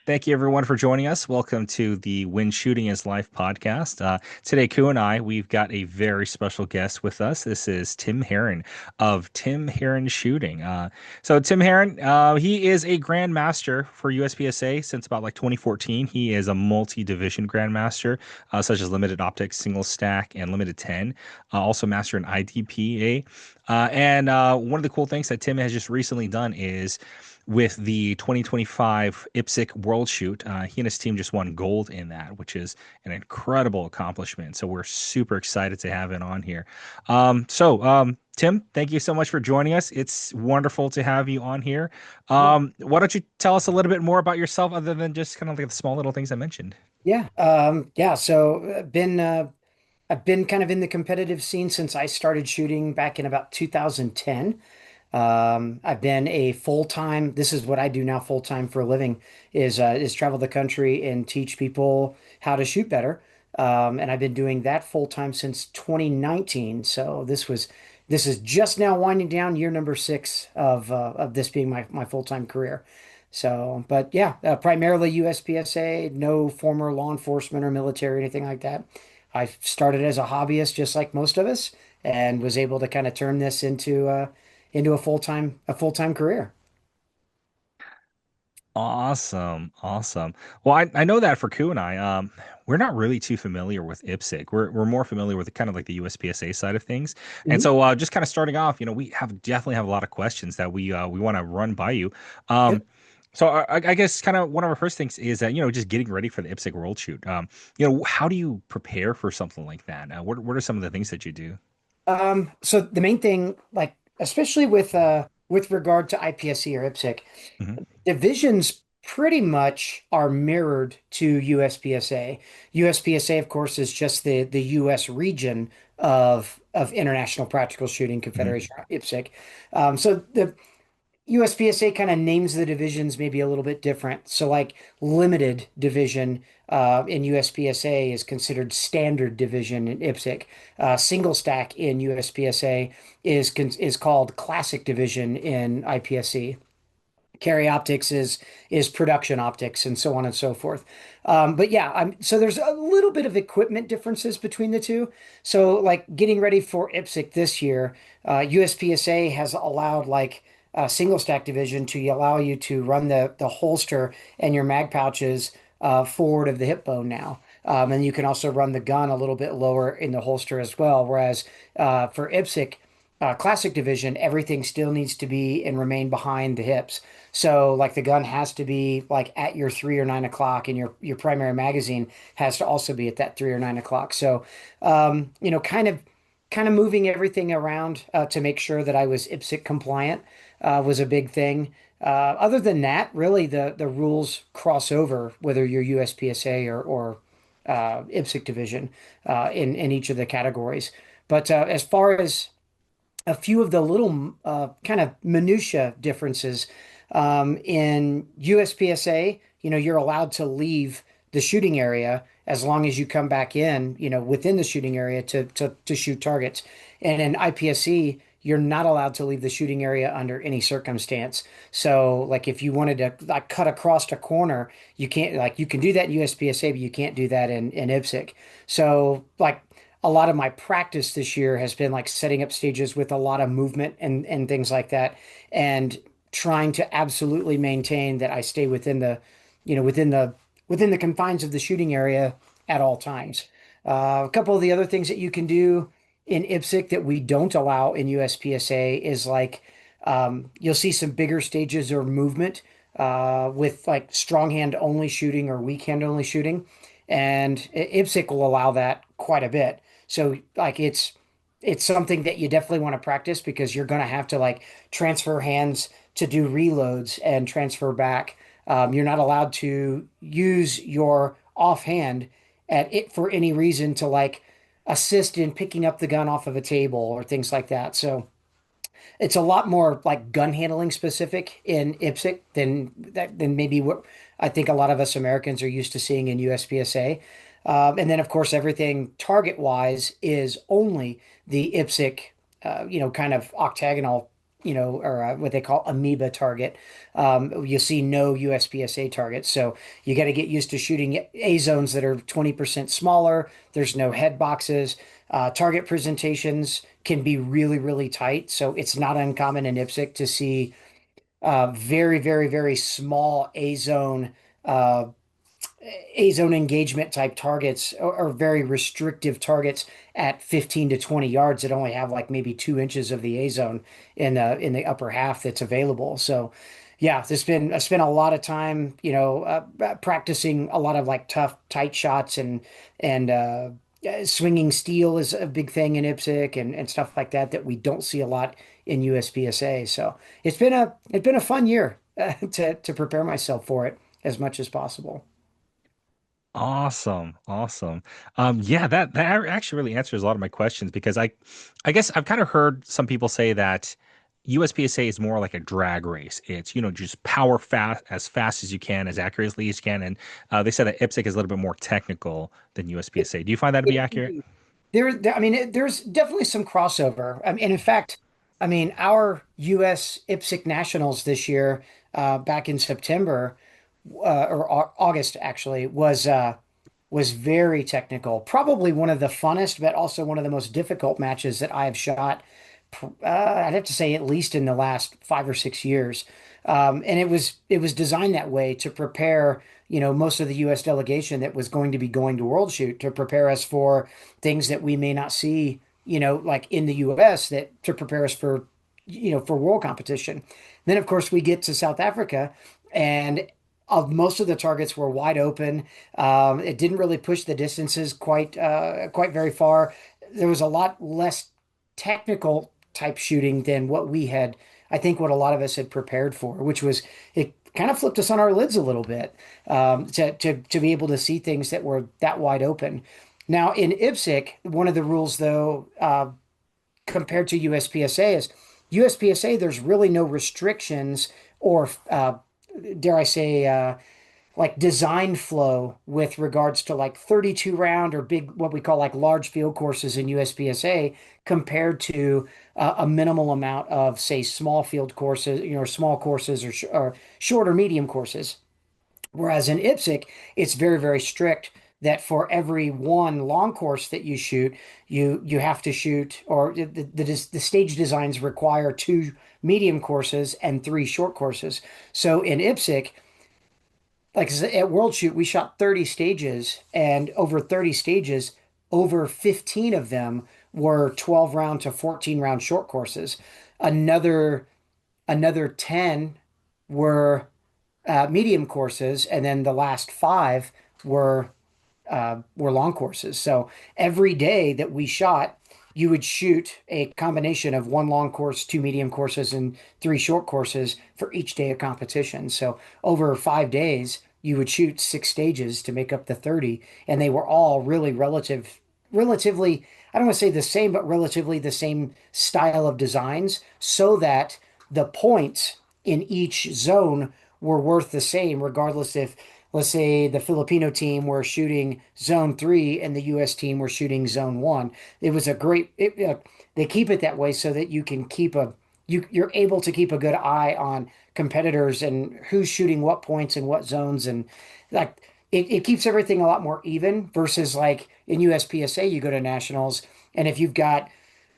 Thank you, everyone, for joining us. Welcome to the When Shooting is Life podcast. Today, Kue and I, we've got a very special guest with us. This is Tim Herron of Tim Herron Shooting. Tim Herron, he is a grandmaster for USPSA since about like 2014. He is a multi-division grandmaster, such as limited optics, single stack, and limited 10. Also, master in IDPA. And one of the cool things that Tim has just recently done is with the 2025 IPSC World Shoot. He and his team just won gold in that, which is an incredible accomplishment. So we're super excited to have it on here. Tim, thank you so much for joining us. It's wonderful to have you on here. Yeah. Why don't you tell us a little bit more about yourself, other than just kind of like the small little things I mentioned? Yeah. I've been kind of in the competitive scene since I started shooting back in about 2010. I've been a full-time, this is what I do now full-time for a living, is travel the country and teach people how to shoot better. And I've been doing that full-time since 2019. So this is just now winding down year number six of this being my full-time career. So, but yeah, primarily USPSA, no former law enforcement or military or anything like that. I started as a hobbyist, just like most of us, and was able to kind of turn this into a full-time career. Awesome, awesome. Well, I know that for Ku and I, we're not really too familiar with IPSC. We're more familiar with kind of like the USPSA side of things. And Mhm. so, just kind of starting off, we have definitely have a lot of questions that we want to run by you. Yep. Um, I guess kind of one of our first things is that just getting ready for the IPSC World Shoot. How do you prepare for something like that? What are some of the things that you do? So the main thing, like especially with regard to IPSC or IPSC, Hmm. divisions pretty much are mirrored to USPSA. USPSA, of course, is just the US region of International Practical Shooting Hmm. Confederation, IPSC. So the USPSA kind of names the divisions maybe a little bit different. So, like limited division in USPSA is considered standard division in IPSC. Single stack in USPSA is called classic division in IPSC. Carry optics is production optics, and so on and so forth. But yeah, so there's a little bit of equipment differences between the two. So, like getting ready for IPSC this year, USPSA has allowed like a single stack division to allow you to run the holster and your mag pouches forward of the hip bone now. And you can also run the gun a little bit lower in the holster as well. Whereas for IPSC, classic division, everything still needs to be and remain behind the hips. So like the gun has to be like at your 3 or 9 o'clock, and your primary magazine has to also be at that 3 or 9 o'clock. So kind of moving everything around to make sure that I was IPSC compliant was a big thing. Other than that, really the rules cross over whether you're USPSA or IPSC division in each of the categories. But as far as a few of the little kind of minutia differences. In USPSA, you're allowed to leave the shooting area as long as you come back in, within the shooting area to shoot targets. And in IPSC, you're not allowed to leave the shooting area under any circumstance. So, like, if you wanted to like cut across a corner, you can't. Like, you can do that in USPSA, but you can't do that in IPSC. So, like, a lot of my practice this year has been like setting up stages with a lot of movement and things like that, and trying to absolutely maintain that I stay within you know, within the within the confines of the shooting area at all times. A couple of the other things that you can do in IPSC that we don't allow in USPSA is like you'll see some bigger stages or movement with like strong hand only shooting or weak hand only shooting, and IPSC will allow that quite a bit. So like it's something that you definitely want to practice because you're going to have to like transfer hands to do reloads and transfer back. You're not allowed to use your offhand at it for any reason to like assist in picking up the gun off of a table or things like that. So it's a lot more like gun handling specific in IPSC than maybe what I think a lot of us Americans are used to seeing in USPSA. And then, of course, everything target wise is only the IPSC, kind of octagonal or what they call amoeba target. You'll see no USPSA targets. So you got to get used to shooting A zones that are 20% smaller. There's no head boxes. Target presentations can be really, really tight. So it's not uncommon in IPSC to see very, very, very small uh, A zone engagement type targets or very restrictive targets at 15 to 20 yards that only have like maybe 2 inches of the A zone in the upper half that's available. So yeah, I spent a lot of time, practicing a lot of like tough, tight shots and swinging steel is a big thing in IPSC and stuff like that that we don't see a lot in USPSA. So it's been a fun year to prepare myself for it as much as possible. Awesome, awesome. Yeah, that actually really answers a lot of my questions because I guess I've kind of heard some people say that USPSA is more like a drag race. It's, just power fast as you can, as accurately as you can, and they said that IPSC is a little bit more technical than USPSA. Do you find that to be It can accurate? be. I mean, there's definitely some crossover. And in fact, I mean, our U.S. IPSC Nationals this year, back in September, August actually, was very technical. Probably one of the funnest, but also one of the most difficult matches that I have shot. I'd have to say at least in the last 5 or 6 years. And it was designed that way to prepare, most of the U.S. delegation that was going to be going to World Shoot to prepare us for things that we may not see, like in the U.S. that to prepare us for, for world competition. Then, of course, we get to South Africa, and most of the targets were wide open. It didn't really push the distances quite very far. There was a lot less technical type shooting than what we had, I think, what a lot of us had prepared for, which was it kind of flipped us on our lids a little bit to be able to see things that were that wide open. Now, in IPSC, one of the rules, though, compared to USPSA is USPSA, there's really no restrictions or, dare I say, like design flow with regards to like 32 round or big, what we call like large field courses in USPSA compared to a minimal amount of, say, small field courses, small courses or short or medium courses. Whereas in IPSC, it's very, very strict that for every one long course that you shoot, you have to shoot, or the stage designs require two medium courses and three short courses. So in IPSC, like I said, at World Shoot, we shot 30 stages, and over 30 stages, over 15 of them were 12 round to 14 round short courses. Another another 10 were medium courses, and then the last five were were long courses. So every day that we shot, you would shoot a combination of one long course, two medium courses, and three short courses for each day of competition. So over 5 days, you would shoot six stages to make up the 30, and they were all really relatively, I don't want to say the same, but relatively the same style of designs so that the points in each zone were worth the same, regardless if, let's say, the Filipino team were shooting zone three and the US team were shooting zone one. It was a they keep it that way so that you can you're able to keep a good eye on competitors and who's shooting what points and what zones. And like, it keeps everything a lot more even versus like in USPSA, you go to nationals, and if you've got,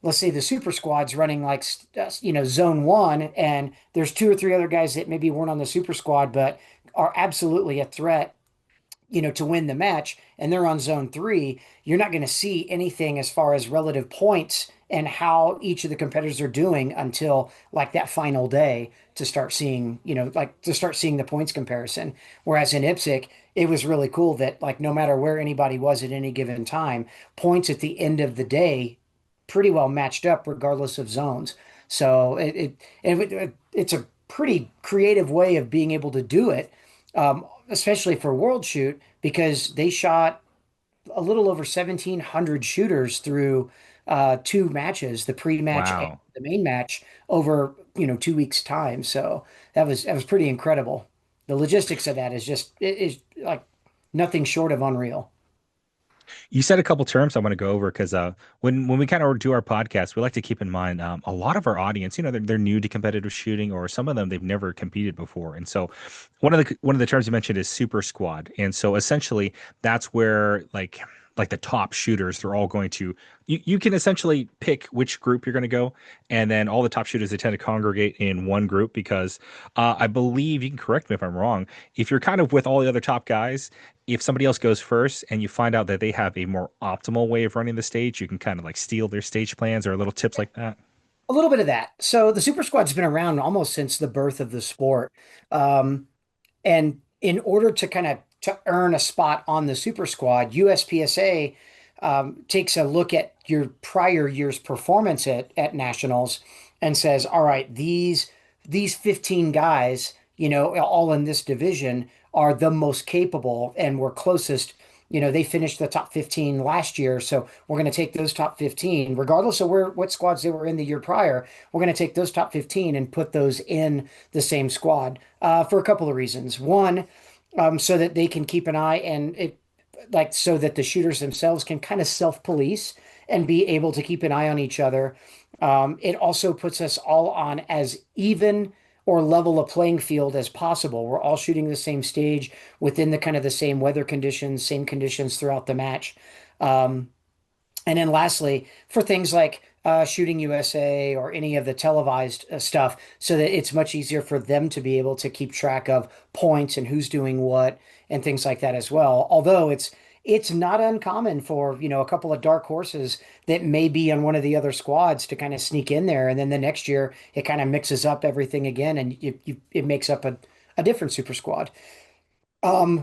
let's say, the super squad's running like, zone one, and there's two or three other guys that maybe weren't on the super squad, but are absolutely a threat, to win the match, and they're on zone three, you're not going to see anything as far as relative points and how each of the competitors are doing until like that final day to start seeing, to start seeing the points comparison. Whereas in IPSC, it was really cool that like no matter where anybody was at any given time, points at the end of the day pretty well matched up regardless of zones. So it's a pretty creative way of being able to do it, especially for World Shoot, because they shot a little over 1,700 shooters through two matches, the pre-match and Wow. the main match, over 2 weeks' time. So that was pretty incredible. The logistics of that is just it is like nothing short of unreal. You said a couple terms I want to go over because when we kind of do our podcast, we like to keep in mind a lot of our audience, they're new to competitive shooting, or some of them they've never competed before. And so one of the terms you mentioned is super squad. And so essentially that's where like the top shooters, they're all going to you can essentially pick which group you're going to go, and then all the top shooters they tend to congregate in one group because I believe, you can correct me if I'm wrong, if you're kind of with all the other top guys, if somebody else goes first and you find out that they have a more optimal way of running the stage, you can kind of like steal their stage plans or little tips like that. A little bit of that. So the Super Squad's been around almost since the birth of the sport. Um, And in order to kind of to earn a spot on the Super Squad, USPSA takes a look at your prior year's performance at nationals and says, all right, these 15 guys, all in this division are the most capable and we're closest. They finished the top 15 last year, so we're going to take those top 15, regardless of what squads they were in the year prior. We're going to take those top 15 and put those in the same squad for a couple of reasons. One, so that they can keep an eye and it like so that the shooters themselves can kind of self-police and be able to keep an eye on each other. It also puts us all on as even or level a playing field as possible. We're all shooting the same stage within the kind of the same weather conditions, same conditions throughout the match. Um, and then lastly, for things like Shooting USA or any of the televised stuff, so that it's much easier for them to be able to keep track of points and who's doing what and things like that as well. Although it's not uncommon for, a couple of dark horses that may be on one of the other squads to kind of sneak in there, and then the next year it kind of mixes up everything again, and it makes up a different super squad.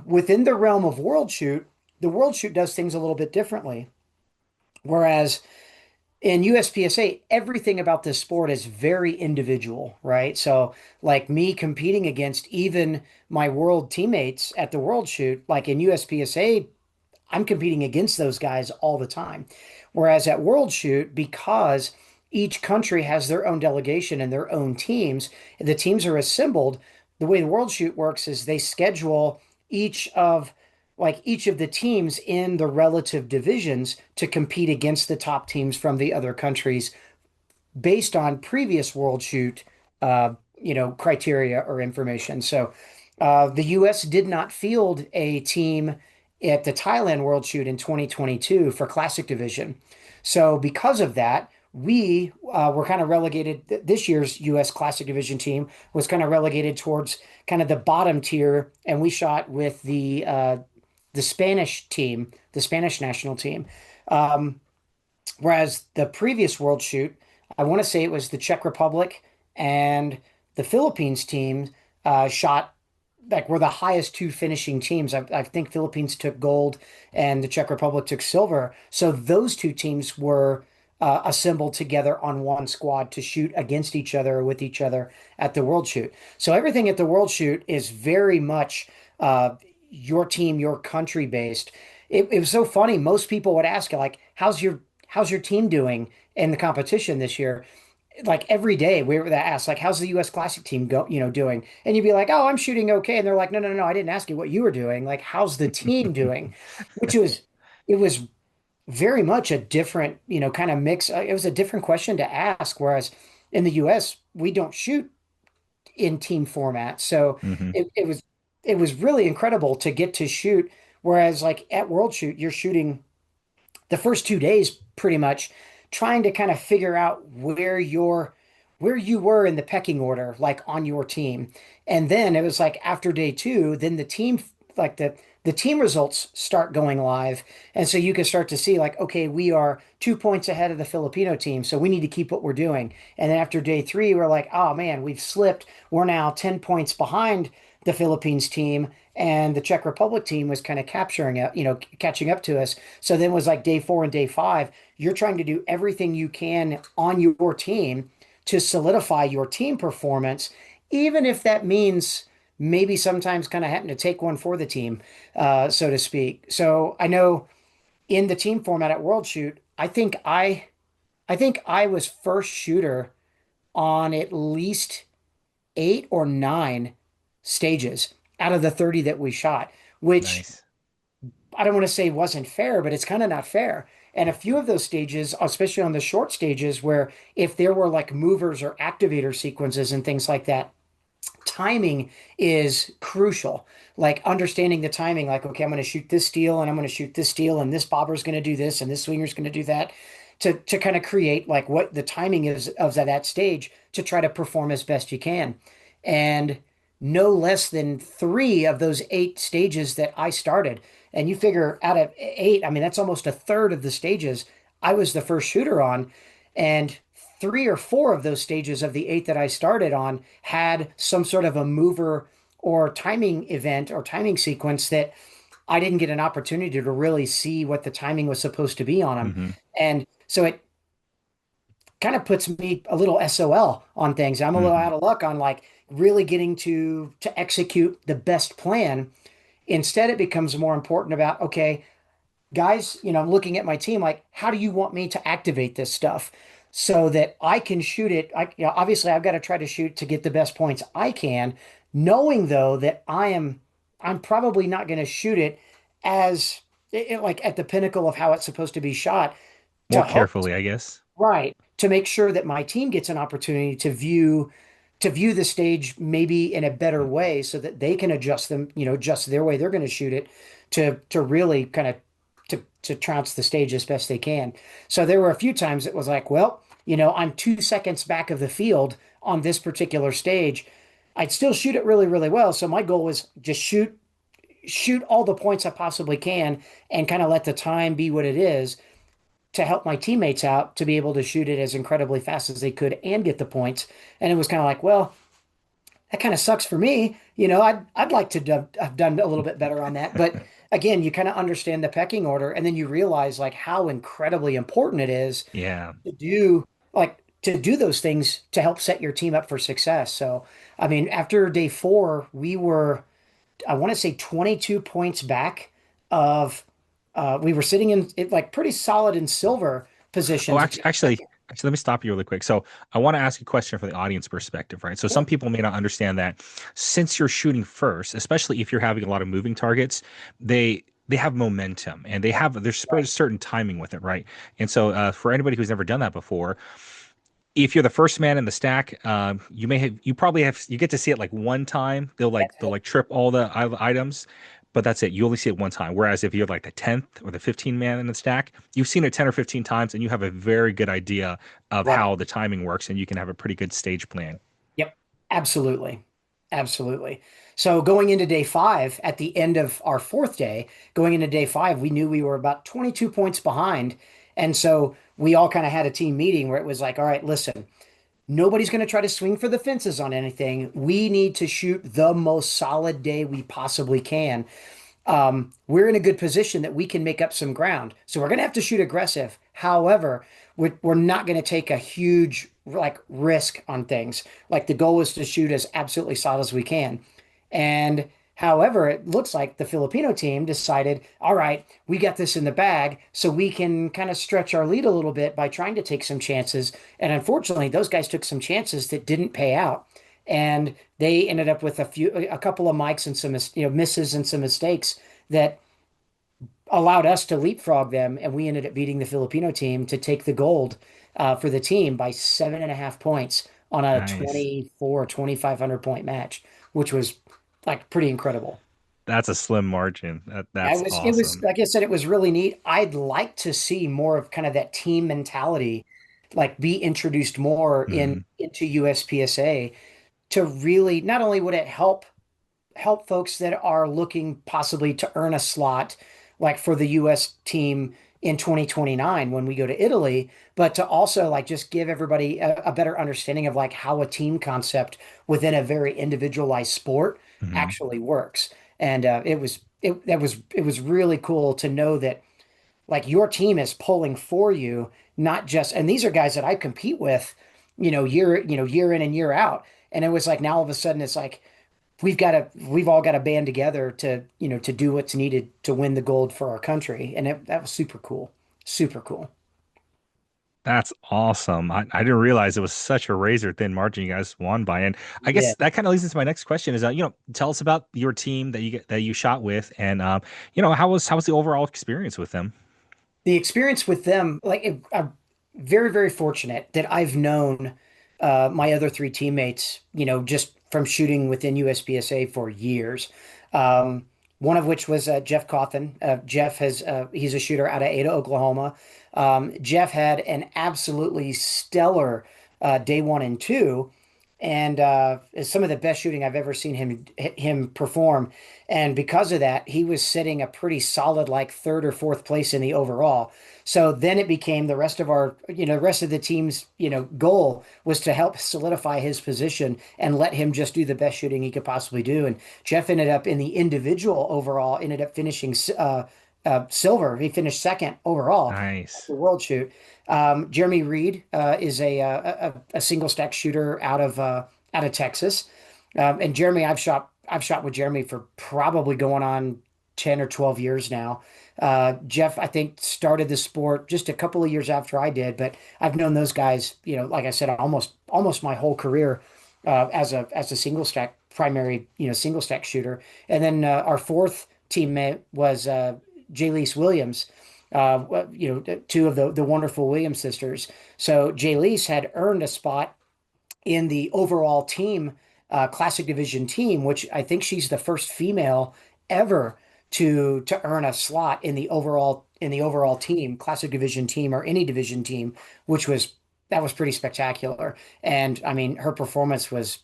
Within the realm of World Shoot, the World Shoot does things a little bit differently. Whereas in USPSA, everything about this sport is very individual, right? So, like me competing against even my world teammates at the World Shoot, like in USPSA, I'm competing against those guys all the time. Whereas at World Shoot, because each country has their own delegation and their own teams, the teams are assembled. The way the World Shoot works is they schedule each of each of the teams in the relative divisions to compete against the top teams from the other countries based on previous World Shoot, criteria or information. So the U.S. did not field a team at the Thailand World Shoot in 2022 for Classic Division. So because of that, we were kind of relegated. This year's U.S. Classic Division team was kind of relegated towards kind of the bottom tier, and we shot with the Spanish team, the Spanish national team. Um, Whereas the previous World Shoot, I want to say it was the Czech Republic and the Philippines team shot like were the highest two finishing teams. I think Philippines took gold and the Czech Republic took silver. So those two teams were assembled together on one squad to shoot against each other or with each other at the World Shoot. So everything at the World Shoot is very much your team, your country based. It was so funny. Most people would ask, like, how's your team doing in the competition this year? Like every day we were asked, like, how's the U.S. Classic team doing? And you'd be like, oh, I'm shooting okay. And they're like, no, no, no, I didn't ask you what you were doing. Like, how's the team doing? Which was, it was very much a different, kind of mix. It was a different question to ask. Whereas in the U.S., we don't shoot in team format. So Hmm. it was really incredible to get to shoot. Whereas like at World Shoot, you're shooting the first 2 days pretty much trying to kind of figure out where you were in the pecking order, like on your team. And then it was like after day two, then like the team results start going live. And so you can start to see like, okay, we are 2 points ahead of the Filipino team. So we need to keep what we're doing. And then after day three, we're like, oh man, we've slipped. We're now 10 points behind the Philippines team. And the Czech Republic team was kind of catching up to us. So then it was like day four and day five. You're trying to do everything you can on your team to solidify your team performance, even if that means maybe sometimes kind of having to take one for the team, so to speak. So I know in the team format at World Shoot, I think I was first shooter on at least 8 or 9 stages out of the 30 that we shot, which Nice. I don't want to say wasn't fair, but it's kind of not fair. And a few of those stages, especially on the short stages, where if there were like movers or activator sequences and things like that, timing is crucial. Like understanding the timing, like, okay, I'm going to shoot this steel and I'm going to shoot this steel and this bobber's going to do this and this swinger's going to do that to kind of create like what the timing is of that stage to try to perform as best you can. And no less than three of those eight stages that I started. And you figure out of eight, I mean, that's almost a third of the stages I was the first shooter on. And three or four of those stages of the eight that I started on had some sort of a mover or timing event or timing sequence that I didn't get an opportunity to really see what the timing was supposed to be on them. Hmm. And so it kind of puts me a little SOL on things. I'm a little Hmm. out of luck on like really getting to execute the best plan. Instead, it becomes more important about, okay, guys, looking at my team, like, how do you want me to activate this stuff so that I can shoot it? Obviously, I've got to try to shoot to get the best points I can, knowing though that I'm probably not going to shoot it as like at the pinnacle of how it's supposed to be shot to More hope. carefully, I guess. Right. To make sure that my team gets an opportunity to view the stage maybe in a better way so that they can adjust their way they're going to shoot it to really kind of to trounce the stage as best they can. So there were a few times it was like, well, I'm 2 seconds back of the field on this particular stage. I'd still shoot it really, really well. So my goal was just shoot all the points I possibly can and kind of let the time be what it is to help my teammates out to be able to shoot it as incredibly fast as they could and get the points. And it was kind of like, well, that kind of sucks for me. I'd like to have done a little bit better on that. But again, you kind of understand the pecking order, and then you realize like how incredibly important it is Yeah. to do to do those things to help set your team up for success. So, I mean, after day four, we were, I want to say 22 points back of we were sitting in it like pretty solid in silver Oh, positions. actually, let me stop you really quick. So, I want to ask a question from the audience perspective, right? So, some Sure. people may not understand that since you're shooting first, especially if you're having a lot of moving targets, they have momentum and there's Right. certain timing with it, right? And so, for anybody who's never done that before, if you're the first man in the stack, you get to see it like one time. That's they'll it. like trip all the items, but that's it. You only see it one time. Whereas if you're like the 10th or the 15th man in the stack, you've seen it 10 or 15 times, and you have a very good idea of Right. how the timing works, and you can have a pretty good stage plan. Yep. Absolutely. Absolutely. So going into day five, at the end of our fourth day, going into day five, we knew we were about 22 points behind. And so we all kind of had a team meeting where it was like, all right, listen, nobody's going to try to swing for the fences on anything. We need to shoot the most solid day we possibly can. We're in a good position that we can make up some ground. So we're going to have to shoot aggressive. However, we're not going to take a huge like risk on things. Like the goal is to shoot as absolutely solid as we can. And however, it looks like the Filipino team decided, all right, we got this in the bag, so we can kind of stretch our lead a little bit by trying to take some chances. And unfortunately, those guys took some chances that didn't pay out. And they ended up with a couple of mics and some misses and some mistakes that allowed us to leapfrog them, and we ended up beating the Filipino team to take the gold for the team by 7.5 points on a Nice. 2,500 point match, which was like pretty incredible. That's a slim margin. Yeah, That's it was awesome. like I said, it was really neat. I'd like to see more of kind of that team mentality, like be introduced more Hmm. into USPSA to really not only would it help folks that are looking possibly to earn a slot like for the US team in 2029 when we go to Italy, but to also like just give everybody a better understanding of like how a team concept within a very individualized sport Hmm. actually works. And it was really cool to know that like your team is pulling for you, not just, and these are guys that I compete with, year in and year out. And it was like now all of a sudden it's like we've all got to band together to do what's needed to win the gold for our country. And that was super cool. Super cool. That's awesome. I didn't realize it was such a razor thin margin you guys won by. And I Yeah. guess that kind of leads into my next question is, tell us about your team that you shot with, and how was the overall experience with them? The experience with them, I'm very, very fortunate that I've known my other three teammates, just from shooting within USPSA for years. Um, One of which was Jeff Cawthon. He's a shooter out of Ada, Oklahoma. Jeff had an absolutely stellar day one and two, and is some of the best shooting I've ever seen him perform. And because of that, he was sitting a pretty solid like third or fourth place in the overall. So then it became the rest of the team's, goal was to help solidify his position and let him just do the best shooting he could possibly do. And Jeff ended up in the individual overall, ended up finishing silver. He finished second overall at Nice. the world shoot. Jeremy Reed is a single stack shooter out of Texas. And Jeremy, I've shot with Jeremy for probably going on 10 or 12 years now. Jeff, I think, started the sport just a couple of years after I did, but I've known those guys, like I said, almost my whole career as a single stack primary, single stack shooter. And then our fourth teammate was Jayleese Williams, two of the wonderful Williams sisters. So Jayleese had earned a spot in the overall team, Classic Division team, which I think she's the first female ever to earn a slot in the overall team, Classic Division team or any division team, which was that was pretty spectacular. And I mean, her performance was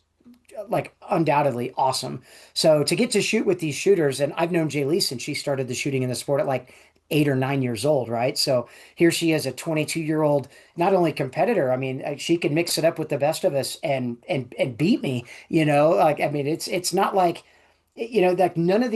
like undoubtedly awesome. So to get to shoot with these shooters, and I've known Jay Lee since she started the shooting in the sport at like 8 or 9 years old, right? So here she is, a 22-year-old, not only competitor. I mean, she can mix it up with the best of us and beat me. Like I mean, it's not like like none of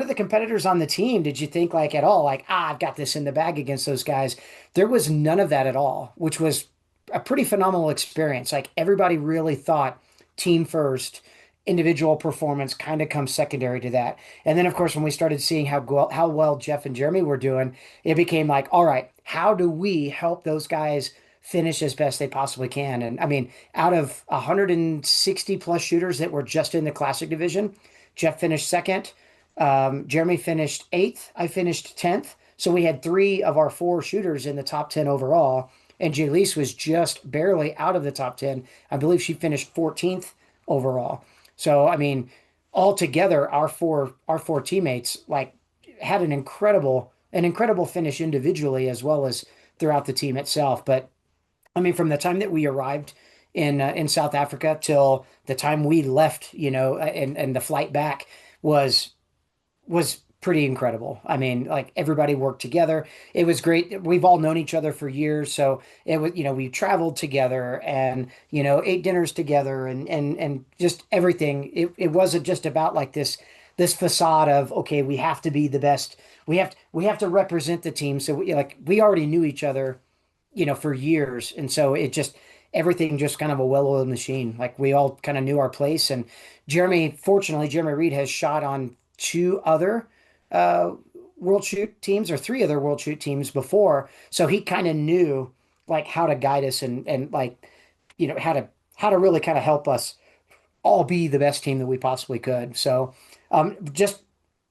the competitors on the team did you think like at all like I've got this in the bag against those guys. There was none of that at all, which was a pretty phenomenal experience. Like everybody really thought team first, individual performance kind of comes secondary to that. And then, of course, when we started seeing how well Jeff and Jeremy were doing, it became like, all right, how do we help those guys finish as best they possibly can? And I mean, out of 160 plus shooters that were just in the classic division, Jeff finished second. Jeremy finished eighth. I finished 10th. So we had three of our four shooters in the top 10 overall. And Jayleese was just barely out of the top 10. I believe she finished 14th overall. So, I mean, altogether, our four teammates like had an incredible finish individually as well as throughout the team itself. But I mean, from the time that we arrived in South Africa till the time we left, and the flight back was was pretty incredible. I mean, like everybody worked together. It was great. We've all known each other for years, so it was, we traveled together and, ate dinners together and just everything. It wasn't just about like this facade of, okay, we have to be the best. We have to represent the team. So we already knew each other, for years. And so it just everything just kind of a well-oiled machine. Like we all kind of knew our place. And fortunately, Jeremy Reed has shot on two other uh, world shoot teams or three other world shoot teams before, so he kind of knew like how to guide us and like how to really kind of help us all be the best team that we possibly could. So just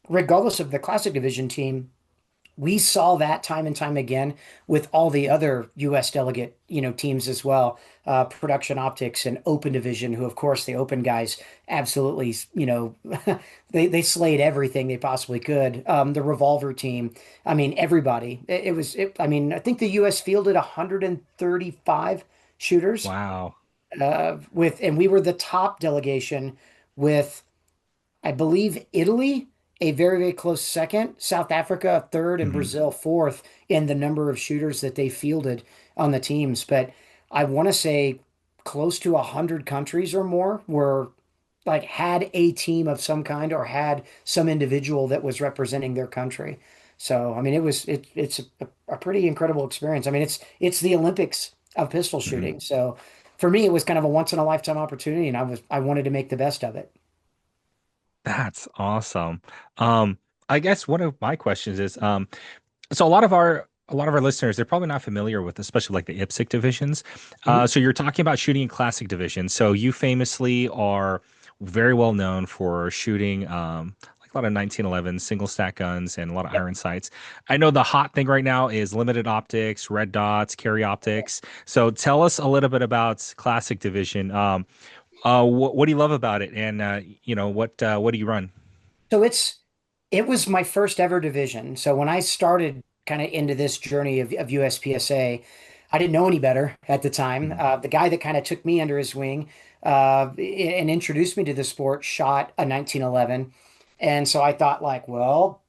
regardless of the classic division team, we saw that time and time again with all the other U.S. delegate, teams as well. Production Optics and Open Division, who of course the Open guys absolutely, they slayed everything they possibly could. The Revolver team, I mean everybody. I mean I think the U.S. fielded 135 shooters Wow. and we were the top delegation with I believe Italy, a very, very close second, South Africa, third, and Mhm. Brazil, fourth in the number of shooters that they fielded on the teams. But I want to say close to 100 countries or more were like had a team of some kind or had some individual that was representing their country. So I mean, it's a pretty incredible experience. I mean, it's the Olympics of pistol Mhm. shooting. So for me, it was kind of a once in a lifetime opportunity, and I wanted to make the best of it. That's awesome. I guess one of my questions is, so a lot of our a lot of our listeners, they're probably not familiar with, especially like the IPSC divisions. Mhm. So you're talking about shooting in classic division. So you famously are very well known for shooting like a lot of 1911 single stack guns and a lot of Yep. iron sights. I know the hot thing right now is limited optics, red dots, carry optics. So tell us a little bit about classic division. What do you love about it, and what do you run? So it was my first ever division. So when I started kind of into this journey of USPSA, I didn't know any better at the time. Mhm. The guy that kind of took me under his wing and introduced me to the sport shot a 1911, and so I thought like, well,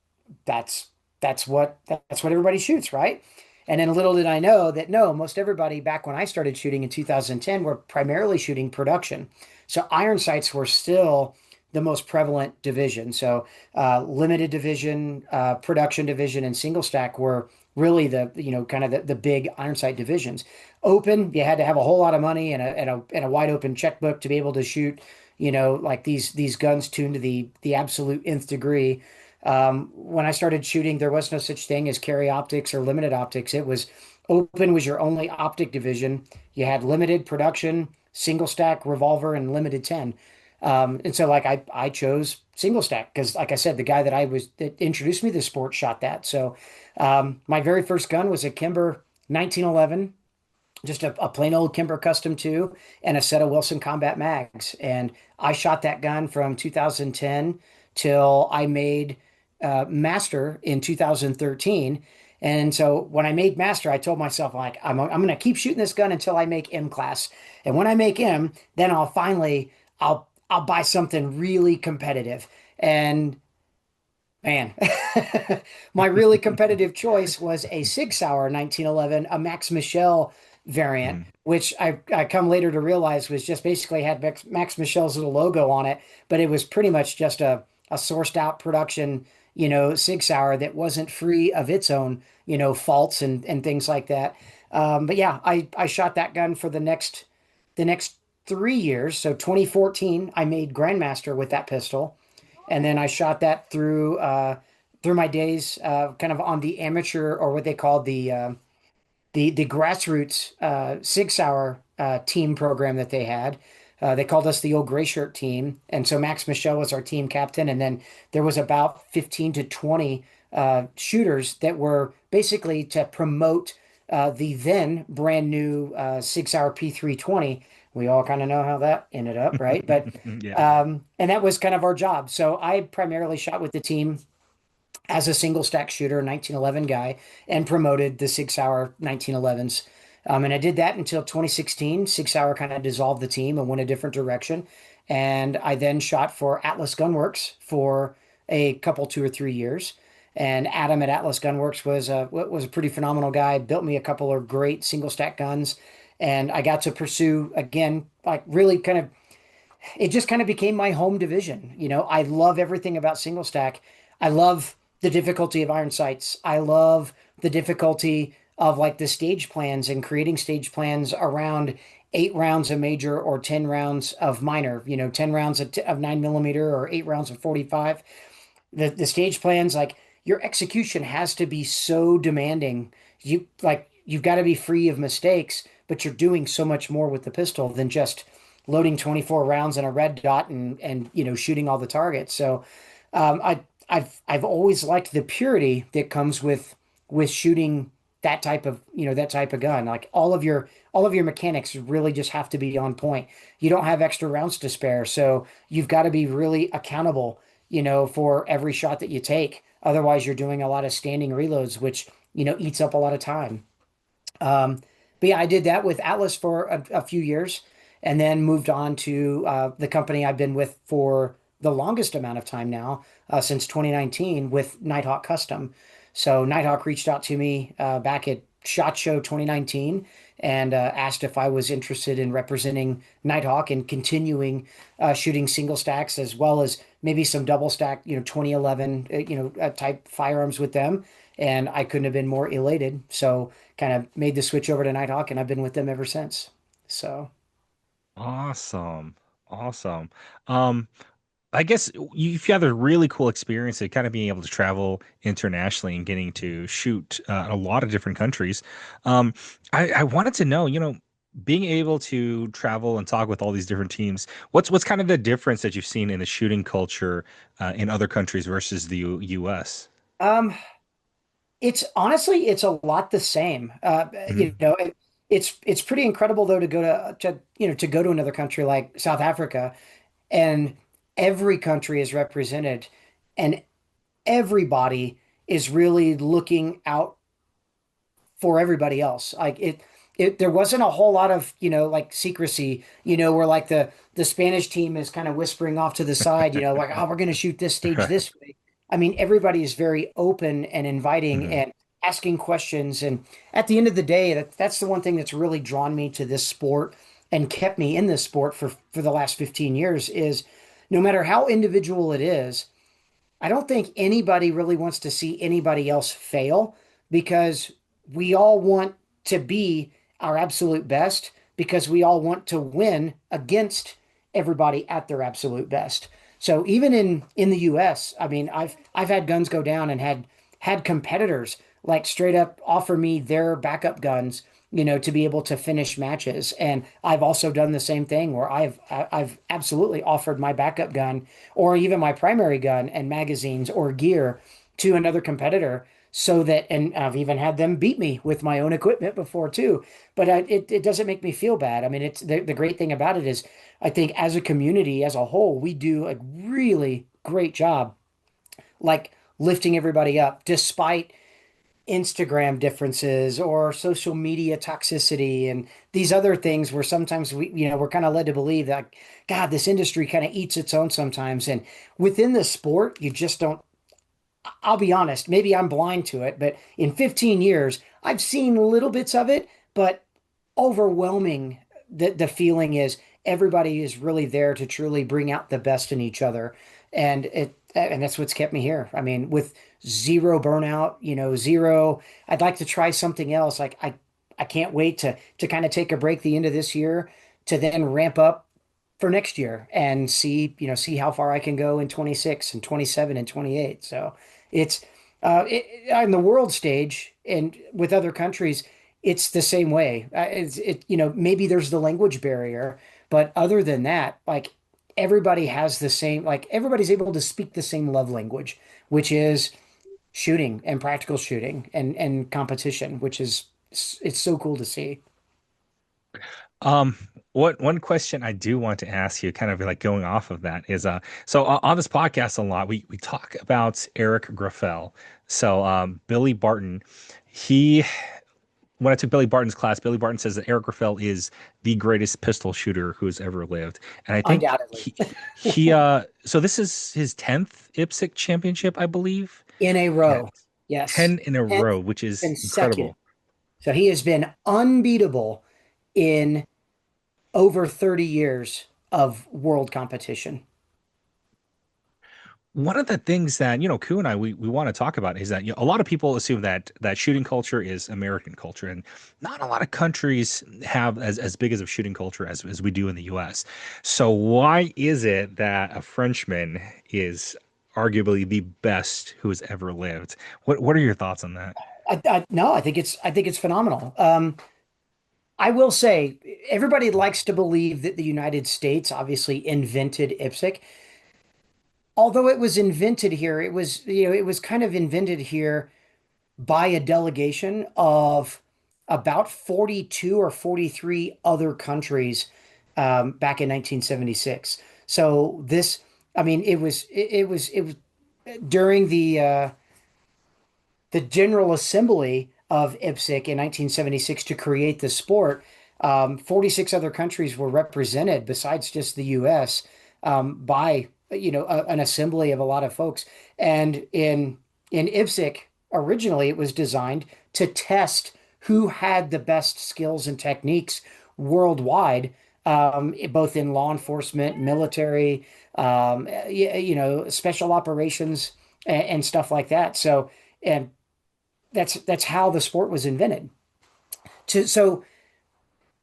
that's that's what everybody shoots, right? And then little did I know that no, most everybody back when I started shooting in 2010 were primarily shooting production. So iron sights were still the most prevalent division. So limited division, production division, and single stack were really the kind of the big iron sight divisions. Open, you had to have a whole lot of money and a wide open checkbook to be able to shoot, like these guns tuned to the absolute nth degree. When I started shooting, there was no such thing as carry optics or limited optics. It was open was your only optic division. You had limited production, single stack, revolver, and limited 10. And so like I chose single stack because like I said, the guy that introduced me to the sport shot that. So my very first gun was a Kimber 1911, just a plain old Kimber Custom 2 and a set of Wilson Combat mags. And I shot that gun from 2010 till I made Master in 2013. And so when I made Master, I told myself like I'm going to keep shooting this gun until I make M class. And when I make M, then I'll buy something really competitive. And man, my really competitive choice was a 6 hour 1911, a Max Michel variant, Mhm. which I come later to realize was just basically had Max Michel's little logo on it, but it was pretty much just a sourced out production, 6 hour that wasn't free of its own, faults and things like that. But yeah, I shot that gun for the next 3 years. So 2014, I made Grandmaster with that pistol, and then I shot that through my days, kind of on the amateur or what they called the grassroots 6 hour team program that they had. They called us the old gray shirt team, and so Max Michel was our team captain, and then there was about 15 to 20 shooters that were basically to promote the then brand new 6 hour P320. We all kind of know how that ended up, right? But Yeah. and that was kind of our job. So I primarily shot with the team as a single stack shooter, 1911 guy, and promoted the 6 hour 1911s. And I did that until 2016. 6 hour kind of dissolved the team and went a different direction. And I then shot for Atlas Gunworks for a couple, 2 or 3 years. And Adam at Atlas Gunworks was a pretty phenomenal guy. Built me a couple of great single stack guns, and I got to pursue again, like really kind of it just kind of became my home division. I love everything about single stack. I love the difficulty of iron sights. I love the difficulty of like the stage plans and creating stage plans around 8 rounds of major or 10 rounds of minor, 10 rounds of 9 millimeter or 8 rounds of 45. The stage plans, like your execution has to be so demanding. You've got to be free of mistakes, but you're doing so much more with the pistol than just loading 24 rounds in a red dot and shooting all the targets. So I've always liked the purity that comes with shooting that type of gun. Like all of your mechanics really just have to be on point. You don't have extra rounds to spare, so you've got to be really accountable, for every shot that you take. Otherwise, you're doing a lot of standing reloads, which eats up a lot of time. Um, but yeah, I did that with Atlas for a few years, and then moved on to the company I've been with for the longest amount of time now, since 2019 with Nighthawk Custom. So Nighthawk reached out to me back at SHOT Show 2019 and asked if I was interested in representing Nighthawk and continuing shooting single stacks as well as maybe some double stack, 2011, type firearms with them. And I couldn't have been more elated. So kind of made the switch over to Nighthawk, and I've been with them ever since. So Awesome. Awesome. Um, I guess you've had a really cool experience of kind of being able to travel internationally and getting to shoot in a lot of different countries. Um, I wanted to know, being able to travel and talk with all these different teams, what's kind of the difference that you've seen in the shooting culture in other countries versus the US? Um, it's honestly, it's a lot the same. Hmm. It's pretty incredible though to go to go to another country like South Africa, and every country is represented, and everybody is really looking out for everybody else. There wasn't a whole lot of, like secrecy, where like the Spanish team is kind of whispering off to the side, like, oh, we're going to shoot this stage Right. this way. I mean, everybody is very open and inviting Hmm. and asking questions. And at the end of the day, that's the one thing that's really drawn me to this sport and kept me in this sport for the last 15 years is no matter how individual it is, I don't think anybody really wants to see anybody else fail because we all want to be our absolute best because we all want to win against everybody at their absolute best. So even in the US, I mean, I've had guns go down and had competitors like straight up offer me their backup guns, to be able to finish matches. And I've also done the same thing where I've absolutely offered my backup gun or even my primary gun and magazines or gear to another competitor so that, and I've even had them beat me with my own equipment before too. But it doesn't make me feel bad. I mean, it's the great thing about it is I think as a community as a whole, we do a really great job like lifting everybody up despite Instagram differences or social media toxicity and these other things where sometimes we're kind of led to believe that God, this industry kind of eats its own sometimes. And within the sport, you just don't, I'll be honest, maybe I'm blind to it, but in 15 years, I've seen little bits of it, but overwhelming the feeling is everybody is really there to truly bring out the best in each other. And that's what's kept me here. I mean, with zero burnout, zero, I'd like to try something else. Like I can't wait to kind of take a break the end of this year to then ramp up for next year and see how far I can go in 26 and 27 and 28. So it's on the world stage and with other countries, it's the same way. Maybe there's the language barrier, but other than that, like everybody has the same, like everybody's able to speak the same love language, which is shooting and practical shooting and competition, which is it's so cool to see. Um, what one question I do want to ask you, kind of like going off of that, is so on this podcast a lot, we talk about Eric Graffel. So Billy Barton, he when I took Billy Barton's class, Billy Barton says that Eric Graffel is the greatest pistol shooter who has ever lived. And I think Undoubtedly. so this is his 10th IPSC championship, I believe. In a Yeah, row. Yes. 10 in a 10th row, which is consecutive. incredible. So he has been unbeatable in over 30 years of world competition. One of the things that, Ku and I we want to talk about is that a lot of people assume that shooting culture is American culture, and not a lot of countries have as big as a shooting culture as we do in the US. So why is it that a Frenchman is arguably the best who has ever lived? What are your thoughts on that? No, I think it's phenomenal. I will say everybody likes to believe that the United States obviously invented IPSC. Although it was invented here, it was kind of invented here by a delegation of about 42 or 43 other countries back in 1976. So this, I mean, it was during the General Assembly of IPSC in 1976 to create the sport. 46 other countries were represented besides just the US by an assembly of a lot of folks. And in IPSC, originally it was designed to test who had the best skills and techniques worldwide, both in law enforcement, military, special operations and stuff like that. So, and that's how the sport was invented. So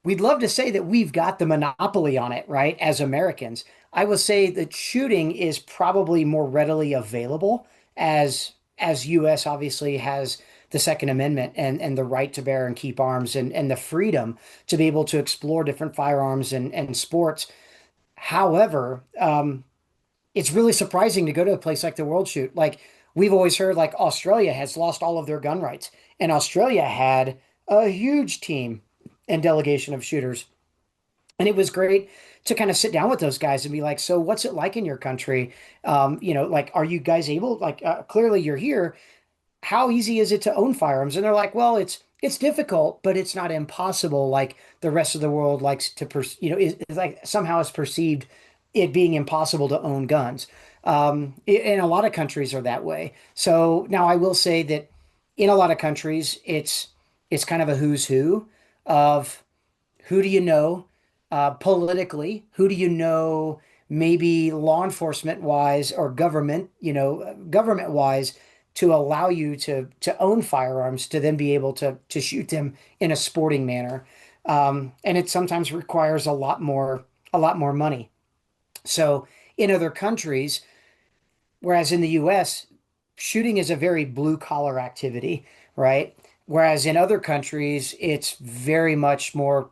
we'd love to say that we've got the monopoly on it, right, as Americans. I will say that shooting is probably more readily available as US obviously has the Second Amendment and the right to bear and keep arms and the freedom to be able to explore different firearms and sports. However, it's really surprising to go to a place like the World Shoot. Like we've always heard, like Australia has lost all of their gun rights, and Australia had a huge team and delegation of shooters. And it was great to kind of sit down with those guys and be like, so what's it like in your country? Like, are you guys able, like, clearly you're here. How easy is it to own firearms? And they're like, well, it's difficult, but it's not impossible. Like the rest of the world likes to, is like somehow is perceived it being impossible to own guns. And a lot of countries are that way. So now I will say that in a lot of countries, it's kind of a who's who of who do you know politically? Who do you know maybe law enforcement wise or government, government wise to allow you to own firearms to then be able to shoot them in a sporting manner. And it sometimes requires a lot more money. So in other countries, whereas in the US, shooting is a very blue collar activity, right? Whereas in other countries, it's very much more,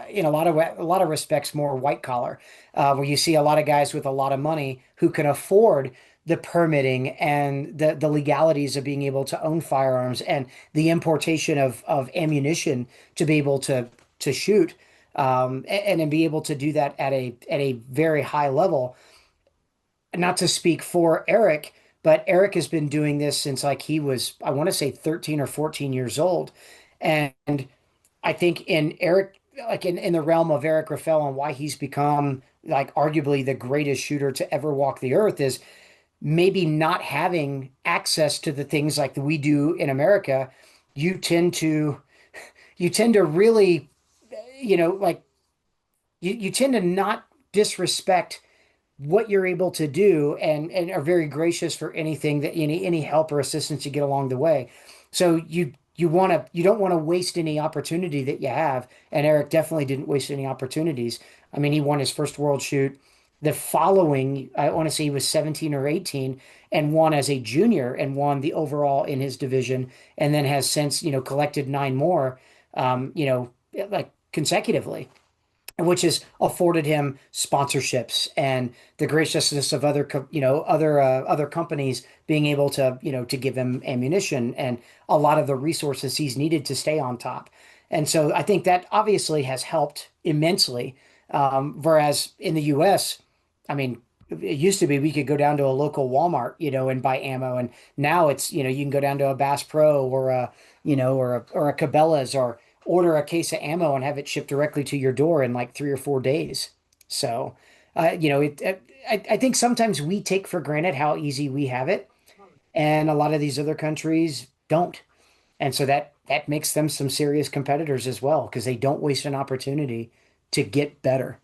in a lot of respects, more white collar, where you see a lot of guys with a lot of money who can afford the permitting and the legalities of being able to own firearms and the importation of ammunition to be able to shoot, and then be able to do that at a very high level. Not to speak for Eric, but Eric has been doing this since like he was, I want to say 13 or 14 years old. And I think in Eric, like in the realm of Eric Rafael and why he's become like arguably the greatest shooter to ever walk the earth is maybe not having access to the things like we do in America. You tend to you tend to really, like you tend to not disrespect what you're able to do and are very gracious for anything that any help or assistance you get along the way. So you don't want to waste any opportunity that you have. And Eric definitely didn't waste any opportunities. I mean, he won his first world shoot. The following, I want to say he was 17 or 18 and won as a junior and won the overall in his division, and then has since, collected nine more, like consecutively, which has afforded him sponsorships and the graciousness of other companies being able to give him ammunition and a lot of the resources he's needed to stay on top. And so I think that obviously has helped immensely. Whereas in the US, I mean, it used to be we could go down to a local Walmart, and buy ammo, and now it's, you can go down to a Bass Pro or a Cabela's or order a case of ammo and have it shipped directly to your door in like 3 or 4 days. So, I think sometimes we take for granted how easy we have it, and a lot of these other countries don't. And so that makes them some serious competitors as well because they don't waste an opportunity to get better.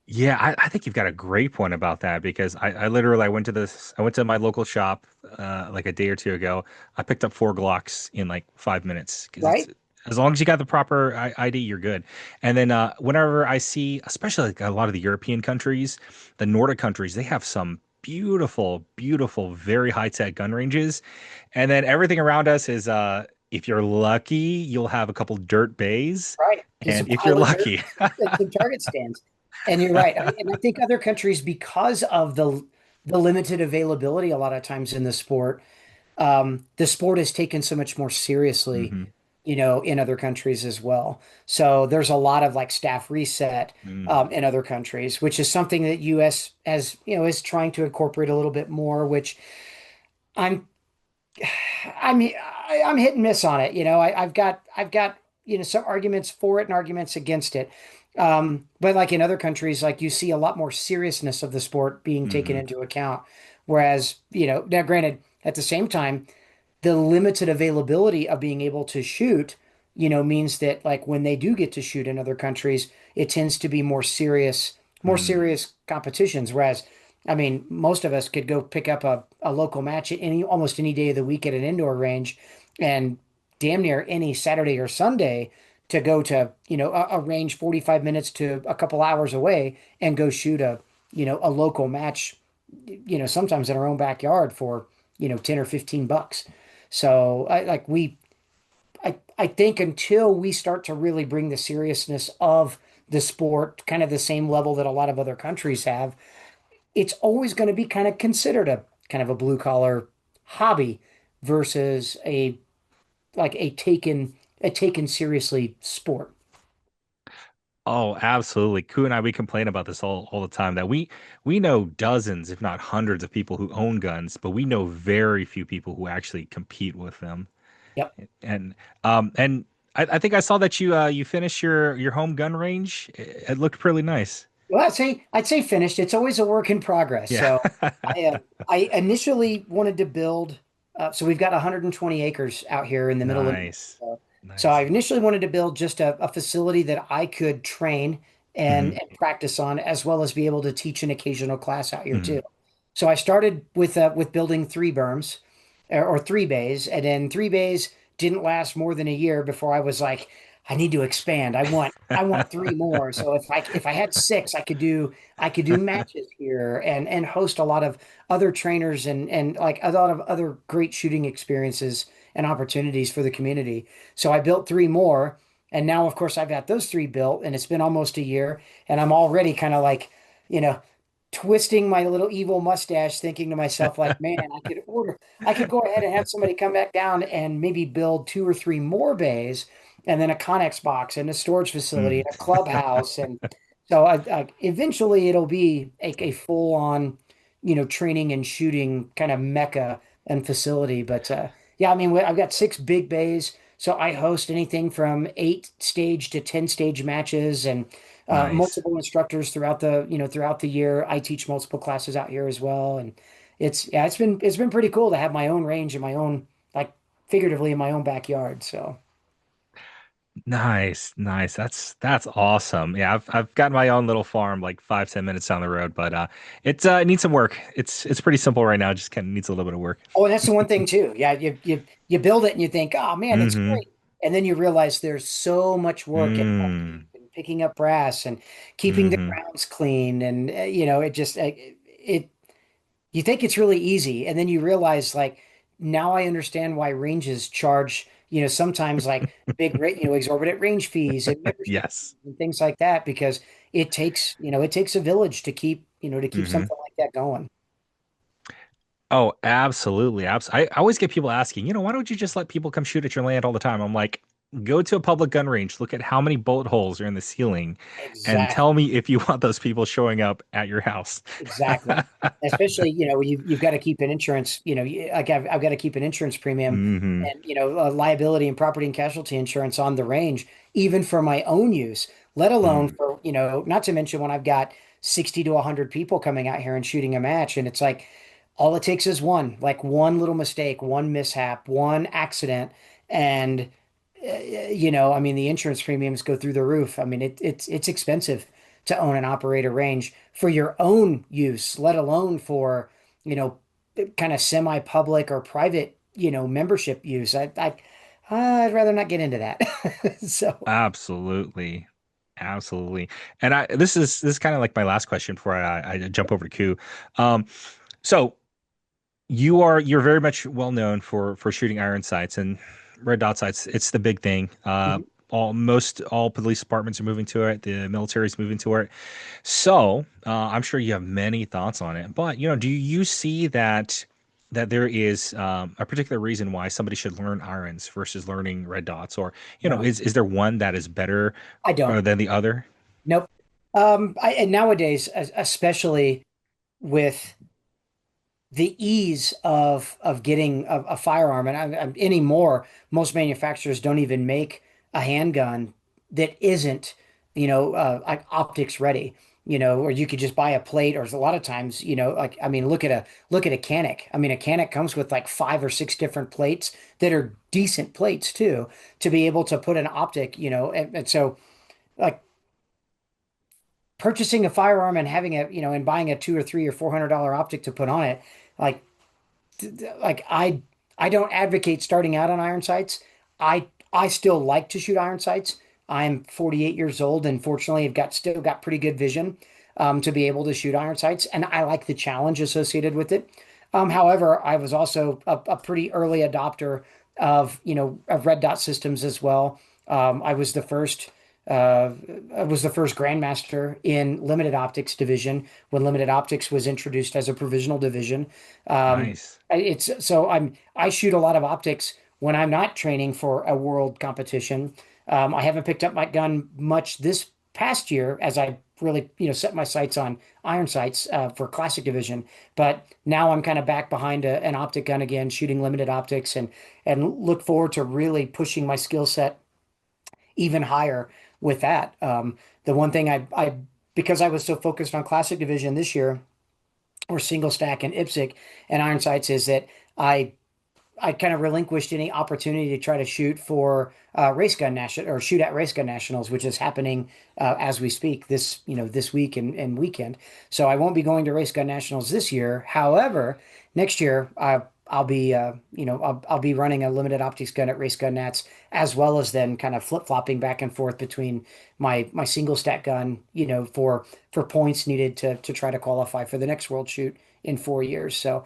Yeah, I think you've got a great point about that because I literally I went to my local shop like a day or two ago. I picked up four Glocks in like 5 minutes because it's Right? as long as you got the proper ID, you're good. And then whenever I see, especially like a lot of the European countries, the Nordic countries, they have some beautiful, beautiful, very high tech gun ranges, and then everything around us is if you're lucky, you'll have a couple dirt bays, Right. Just a and if you're pile of dirt lucky. and some target stands. And you're right. And I think other countries, because of the limited availability a lot of times in the sport is taken so much more seriously, hmm in other countries as well. So there's a lot of like staff reset in other countries, which is something that US as is trying to incorporate a little bit more, which I'm I'm hit and miss on it. I've got some arguments for it and arguments against it. But like in other countries, like you see a lot more seriousness of the sport being taken hmm into account. Whereas, now granted, at the same time, the limited availability of being able to shoot, means that like when they do get to shoot in other countries, it tends to be more Mm. serious competitions. Whereas, I mean, most of us could go pick up a local match at almost any day of the week at an indoor range, and damn near any Saturday or Sunday to go to, a range 45 minutes to a couple hours away and go shoot a local match, sometimes in our own backyard for, 10 or 15 bucks. So I think until we start to really bring the seriousness of the sport kind of the same level that a lot of other countries have, it's always going to be kind of considered a kind of a blue collar hobby versus a taken seriously sport. Oh, absolutely. Ku and I, we complain about this all the time that we know dozens, if not hundreds of people who own guns, but we know very few people who actually compete with them. Yep. And I think I saw that you finished your home gun range. It looked pretty nice. Well, I'd say finished. It's always a work in progress. Yeah. So I initially wanted to build. So we've got 120 acres out here in the middle of. Nice. So I Nice. initially wanted to build just a facility that I could train and, Hmm. and practice on, as well as be able to teach an occasional class out here too. Hmm. So I started with building three berms or three bays, and then three bays didn't last more than a year before I was like, I need to expand. I want three more. So if I had six, I could do matches here and host a lot of other trainers and like a lot of other great shooting experiences and opportunities for the community. So I built three more, and now of course I've got those three built, and it's been almost a year, and I'm already kind of like, you know, twisting my little evil mustache, thinking to myself, like, man, I could go ahead and have somebody come back down and maybe build two or three more bays, and then a Connex box and a storage facility Mm. and a clubhouse. And so eventually it'll be a full on, training and shooting kind of mecca and facility. But yeah, I mean, I've got six big bays. So I host anything from 8 stage to 10 stage matches, and Nice. multiple instructors throughout the year. I teach multiple classes out here as well, and it's been pretty cool to have my own range in my own, like, figuratively in my own backyard. So Nice. Nice. That's awesome. Yeah, I've got my own little farm like 5, 10 minutes down the road, but it needs some work. It's pretty simple right now. Just kind of needs a little bit of work. oh, and that's the one thing too. Yeah, you build it and you think, oh man, it's Mm-hmm. great, and then you realize there's so much work and Mm. upkeep and picking up brass and keeping the Mm-hmm. grounds clean, and it just it you think it's really easy, and then you realize, like, now I understand why ranges charge, sometimes like big rate, exorbitant range fees and membership Yes. fees and things like that, because it takes a village to keep Mm-hmm. something like that going. Oh, absolutely. I always get people asking, why don't you just let people come shoot at your land all the time? I'm like, go to a public gun range, look at how many bullet holes are in the ceiling, and tell Exactly. me if you want those people showing up at your house. Exactly. Especially, you've got to keep an insurance, like I've got to keep an insurance premium Hmm. and, liability and property and casualty insurance on the range, even for my own use, let alone Mm. for, not to mention when I've got 60 to 100 people coming out here and shooting a match. And it's like, all it takes is one little mistake, one mishap, one accident. And, I mean, the insurance premiums go through the roof. I mean, it's expensive to own and operate a range for your own use, let alone for, you know, kind of semi-public or private, membership use. I'd rather not get into that. So, Absolutely. Absolutely. And this is kind of like my last question before I jump over to Q. Um, so you're very much well known for shooting iron sights and red dot sights. It's the big thing. mhm. All police departments are moving to it. The military's moving to it. So I'm sure you have many thoughts on it. But do you see that there is a particular reason why somebody should learn irons versus learning red dots, or No, is there one that is better I don't. than the other? Nope. And nowadays, especially with the ease of getting a firearm, and anymore, most manufacturers don't even make a handgun that isn't, like optics ready, or you could just buy a plate, or a lot of times, like, I mean, look at a Canic. I mean, a Canic comes with like 5 or 6 different plates that are decent plates too, to be able to put an optic, and so, like, purchasing a firearm and having and buying a 2 or 3 or $400 optic to put on it, like like I don't advocate starting out on iron sights. I still like to shoot iron sights. I'm 48 years old and fortunately have still got pretty good vision to be able to shoot iron sights, and I like the challenge associated with it. However, I was also a pretty early adopter of red dot systems as well. I was the first. I was the first grandmaster in limited optics division when limited optics was introduced as a provisional division. Um, Nice. I shoot a lot of optics when I'm not training for a world competition. I haven't picked up my gun much this past year as I really, set my sights on iron sights for classic division. But now I'm kind of back behind an optic gun again, shooting limited optics, and look forward to really pushing my skill set even higher with that. The one thing I because I was so focused on classic division this year, or single stack and IPSC and iron sights, is that I kind of relinquished any opportunity to try to shoot for race gun national or shoot at race gun nationals, which is happening as we speak this week and weekend. So I won't be going to race gun nationals this year. However, next year I'll be I'll be running a limited optics gun at race gun nats, as well as then kind of flip flopping back and forth between my single stack gun, for points needed to try to qualify for the next world shoot in 4 years. So.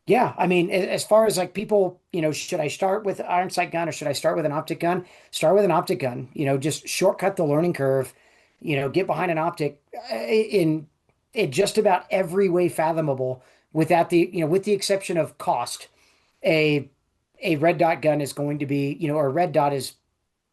Yeah, I mean, as far as like people, should I start with iron sight gun or should I start with an optic gun? Start with an optic gun, just shortcut the learning curve, get behind an optic in just about every way fathomable without with the exception of cost. A a red dot gun is going to be, or a red dot is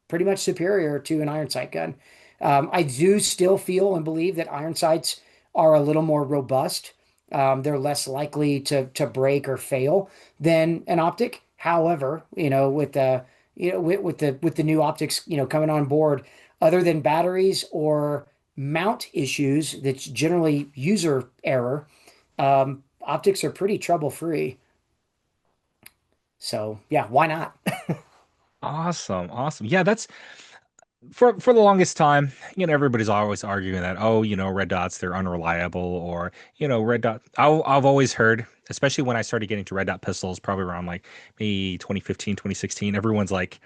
pretty much superior to an iron sight gun. I do still feel and believe that iron sights are a little more robust. They're less likely to break or fail than an optic. However, with the with the new optics, coming on board, other than batteries or mount issues, that's generally user error. Optics are pretty trouble free. So yeah, why not? Awesome. Awesome. Yeah, that's for the longest time, everybody's always arguing that, oh, red dots, they're unreliable, or, red dot. I've always heard, especially when I started getting to red dot pistols, probably around like maybe 2015, 2016, everyone's like,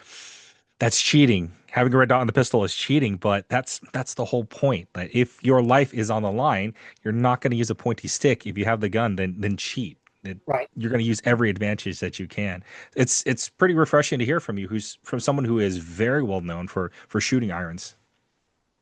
that's cheating. Having a red dot on the pistol is cheating, but that's the whole point. That if your life is on the line, you're not going to use a pointy stick. If you have the gun, then cheat. It, Right. you're going to use every advantage that you can. It's pretty refreshing to hear from you, who's from someone who is very well known for shooting irons.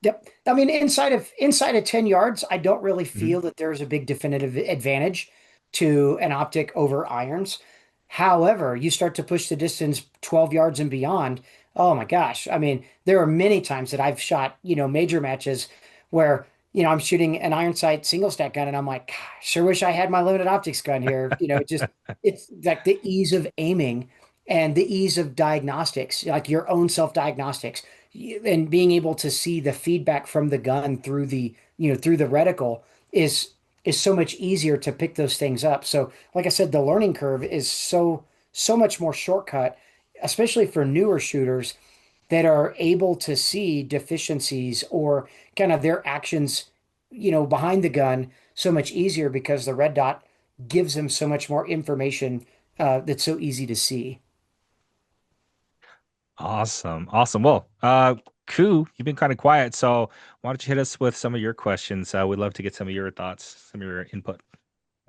Yep. I mean, inside of 10 yards, I don't really Mhm. feel that there's a big definitive advantage to an optic over irons. However, you start to push the distance 12 yards and beyond. Oh my gosh. I mean, there are many times that I've shot, major matches where, I'm shooting an iron sight single stack gun and I'm like, "God, sure wish I had my limited optics gun here." It's like the ease of aiming and the ease of diagnostics, like your own self-diagnostics and being able to see the feedback from the gun through through the reticle is so much easier to pick those things up. So, like I said, the learning curve is so much more shortcut, especially for newer shooters that are able to see deficiencies or kind of their actions, behind the gun so much easier because the red dot gives them so much more information that's so easy to see. Awesome. Awesome. Well, Ku, you've been kind of quiet, so why don't you hit us with some of your questions? We'd love to get some of your thoughts, some of your input.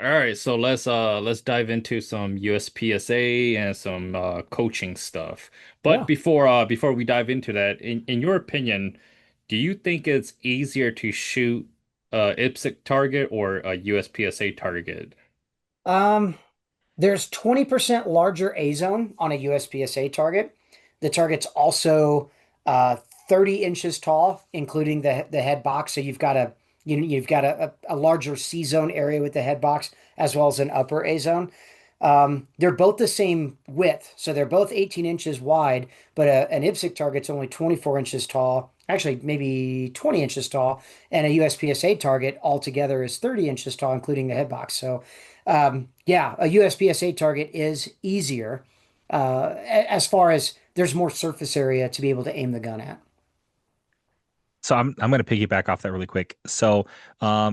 All right, so let's dive into some USPSA and some coaching stuff. But Yeah. before we dive into that, in your opinion, do you think it's easier to shoot a IPSC target or a USPSA target? Um, There's 20% larger A zone on a USPSA target. The target's also 30 inches tall, including the head box. So you've got a larger C zone area with the head box as well as an upper A zone. They're both the same width, so they're both 18 inches wide, but an IPSC target's only 24 inches tall. Actually, maybe 20 inches tall, and a USPSA target altogether is 30 inches tall, including the head box. So, yeah, a USPSA target is easier as far as there's more surface area to be able to aim the gun at. So I'm going to piggyback off that really quick. So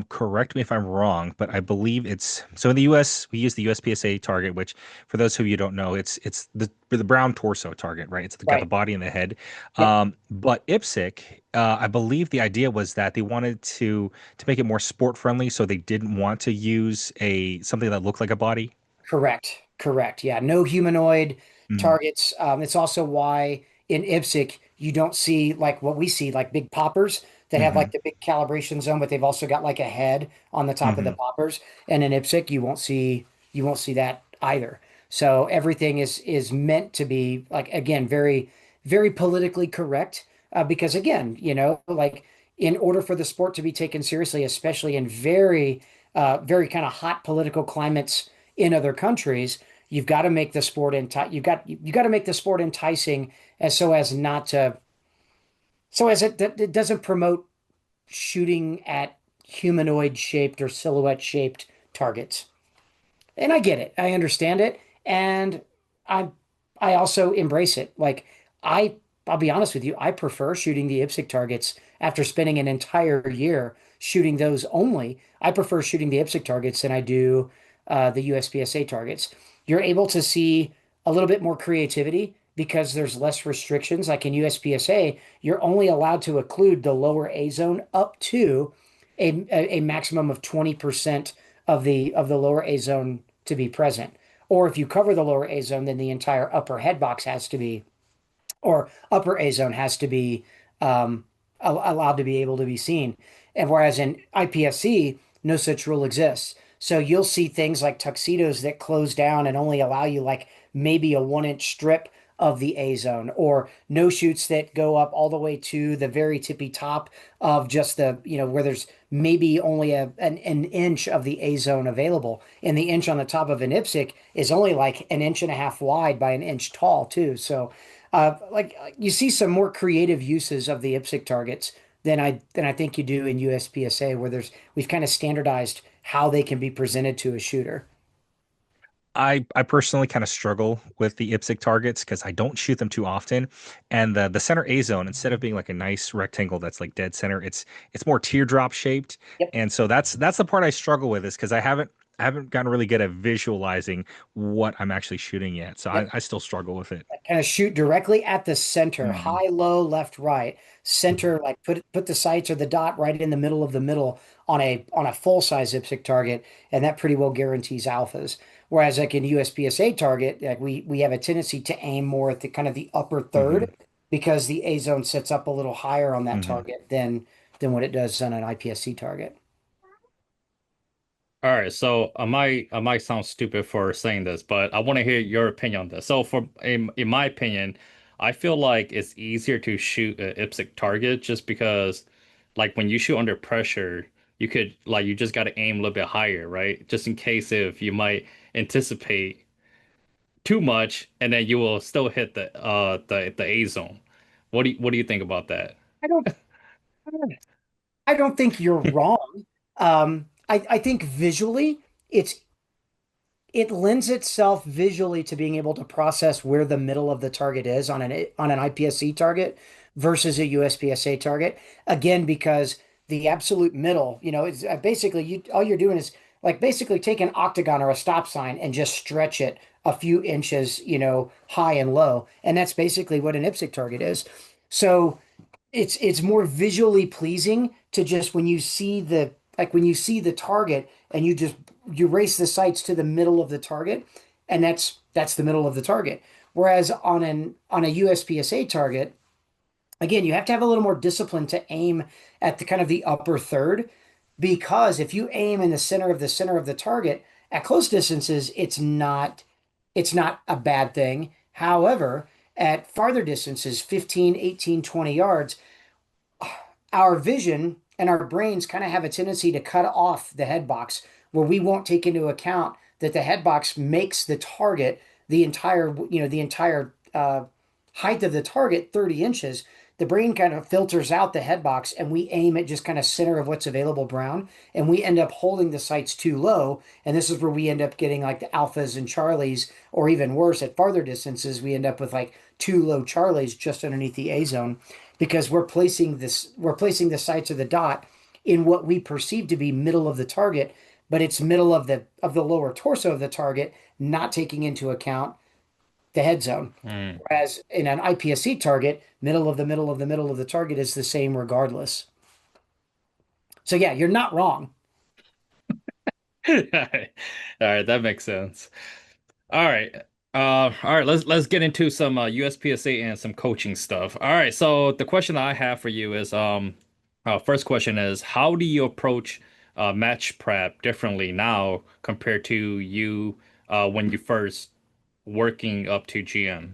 correct me if I'm wrong, but I believe it's so in the US we use the USPSA target, which for those of you who don't know, it's the brown torso target, right? It's got the Right. body and the head. Yep. But IPSC, I believe the idea was that they wanted to make it more sport friendly, so they didn't want to use a something that looked like a body. Correct. Correct. Yeah. No humanoid Mm-hmm. targets. It's also why in IPSC you don't see like what we see, like big poppers that have Mm-hmm. like the big calibration zone, but they've also got like a head on the top of the Mm-hmm. poppers. And in IPSC you won't see that either. So everything is meant to be like again very politically correct because again, like in order for the sport to be taken seriously, especially in very kind of hot political climates in other countries, you've got to make the sport you got to make the sport enticing as so as not to so as it doesn't promote shooting at humanoid shaped or silhouette shaped targets. And I get it. I understand it. And I I also embrace it. Like I I'll be honest with you, I prefer shooting the IPSC targets after spending an entire year shooting those only. I prefer shooting the IPSC targets than I do the USPSA targets. You're able to see a little bit more creativity because there's less restrictions. Like in USPSA, you're only allowed to occlude the lower A zone up to a maximum of 20% of the lower A zone to be present. Or if you cover the lower A zone, then the entire upper head box has to be, or upper A zone has to be um, allowed to be able to be seen. And whereas in IPSC, no such rule exists. So you'll see things like tuxedos that close down and only allow you like maybe a 1 inch strip of the A zone, or no shoots that go up all the way to the very tippy top of just where there's maybe only an inch of the A zone available. And the inch on the top of an IPSC is only like an inch and a half wide by an inch tall, too. So like you see some more creative uses of the IPSC targets than I think you do in USPSA, where we've kind of standardized how they can be presented to a shooter. I personally kind of struggle with the IPSC targets because I don't shoot them too often, and the center A zone, instead of being like a nice rectangle that's like dead center, it's more teardrop shaped, Yep. and so that's the part I struggle with is because I haven't gotten really good at visualizing what I'm actually shooting yet, so I, Yep. I still struggle with it. Kind of shoot directly at the center, Hmm. high, low, left, right, center, like put the sights or the dot right in the middle on a full size IPSC target, and that pretty well guarantees alphas. Whereas like in USPSA target, like we have a tendency to aim more at the kind of the upper third Hmm. because the A zone sits up a little higher on that Hmm. target than what it does on an IPSC target. All right, so I might sound stupid for saying this, but I want to hear your opinion on this. So in my opinion, I feel like it's easier to shoot an IPSC target just because like when you shoot under pressure, you just got to aim a little bit higher, right? Just in case if you might anticipate too much and then you will still hit the A zone. What do you think about that? I don't I don't think you're wrong. I think visually it lends itself visually to being able to process where the middle of the target is on an IPSC target versus a USPSA target. Again, because the absolute middle, it's basically all you're doing is like basically take an octagon or a stop sign and just stretch it a few inches, high and low, and that's basically what an IPSC target is. So it's more visually pleasing to just when you see the target and you race the sights to the middle of the target, and that's the middle of the target. Whereas on a USPSA target, again, you have to have a little more discipline to aim at the kind of the upper third, because if you aim in the center of the target at close distances, it's not a bad thing. However, at farther distances, 15, 18, 20 yards, our vision and our brains kind of have a tendency to cut off the head box where we won't take into account that the head box makes the target the entire height of the target 30 inches. the brain kind of filters out the head box and we aim at just kind of center of what's available brown. And we end up holding the sights too low. And this is where we end up getting like the alphas and Charlies, or even worse, at farther distances, we end up with like too low Charlies just underneath the A zone because we're placing the sights of the dot in what we perceive to be middle of the target, but it's middle of the lower torso of the target, not taking into account the head zone. Mm. Whereas in an IPSC target, middle of the middle of the middle of the target is the same regardless. So yeah, you're not wrong. All right, that makes sense. All right. All right, let's get into some USPSA and some coaching stuff. All right, so the question I have for you is first question is how do you approach match prep differently now compared to you when you first working up to GM?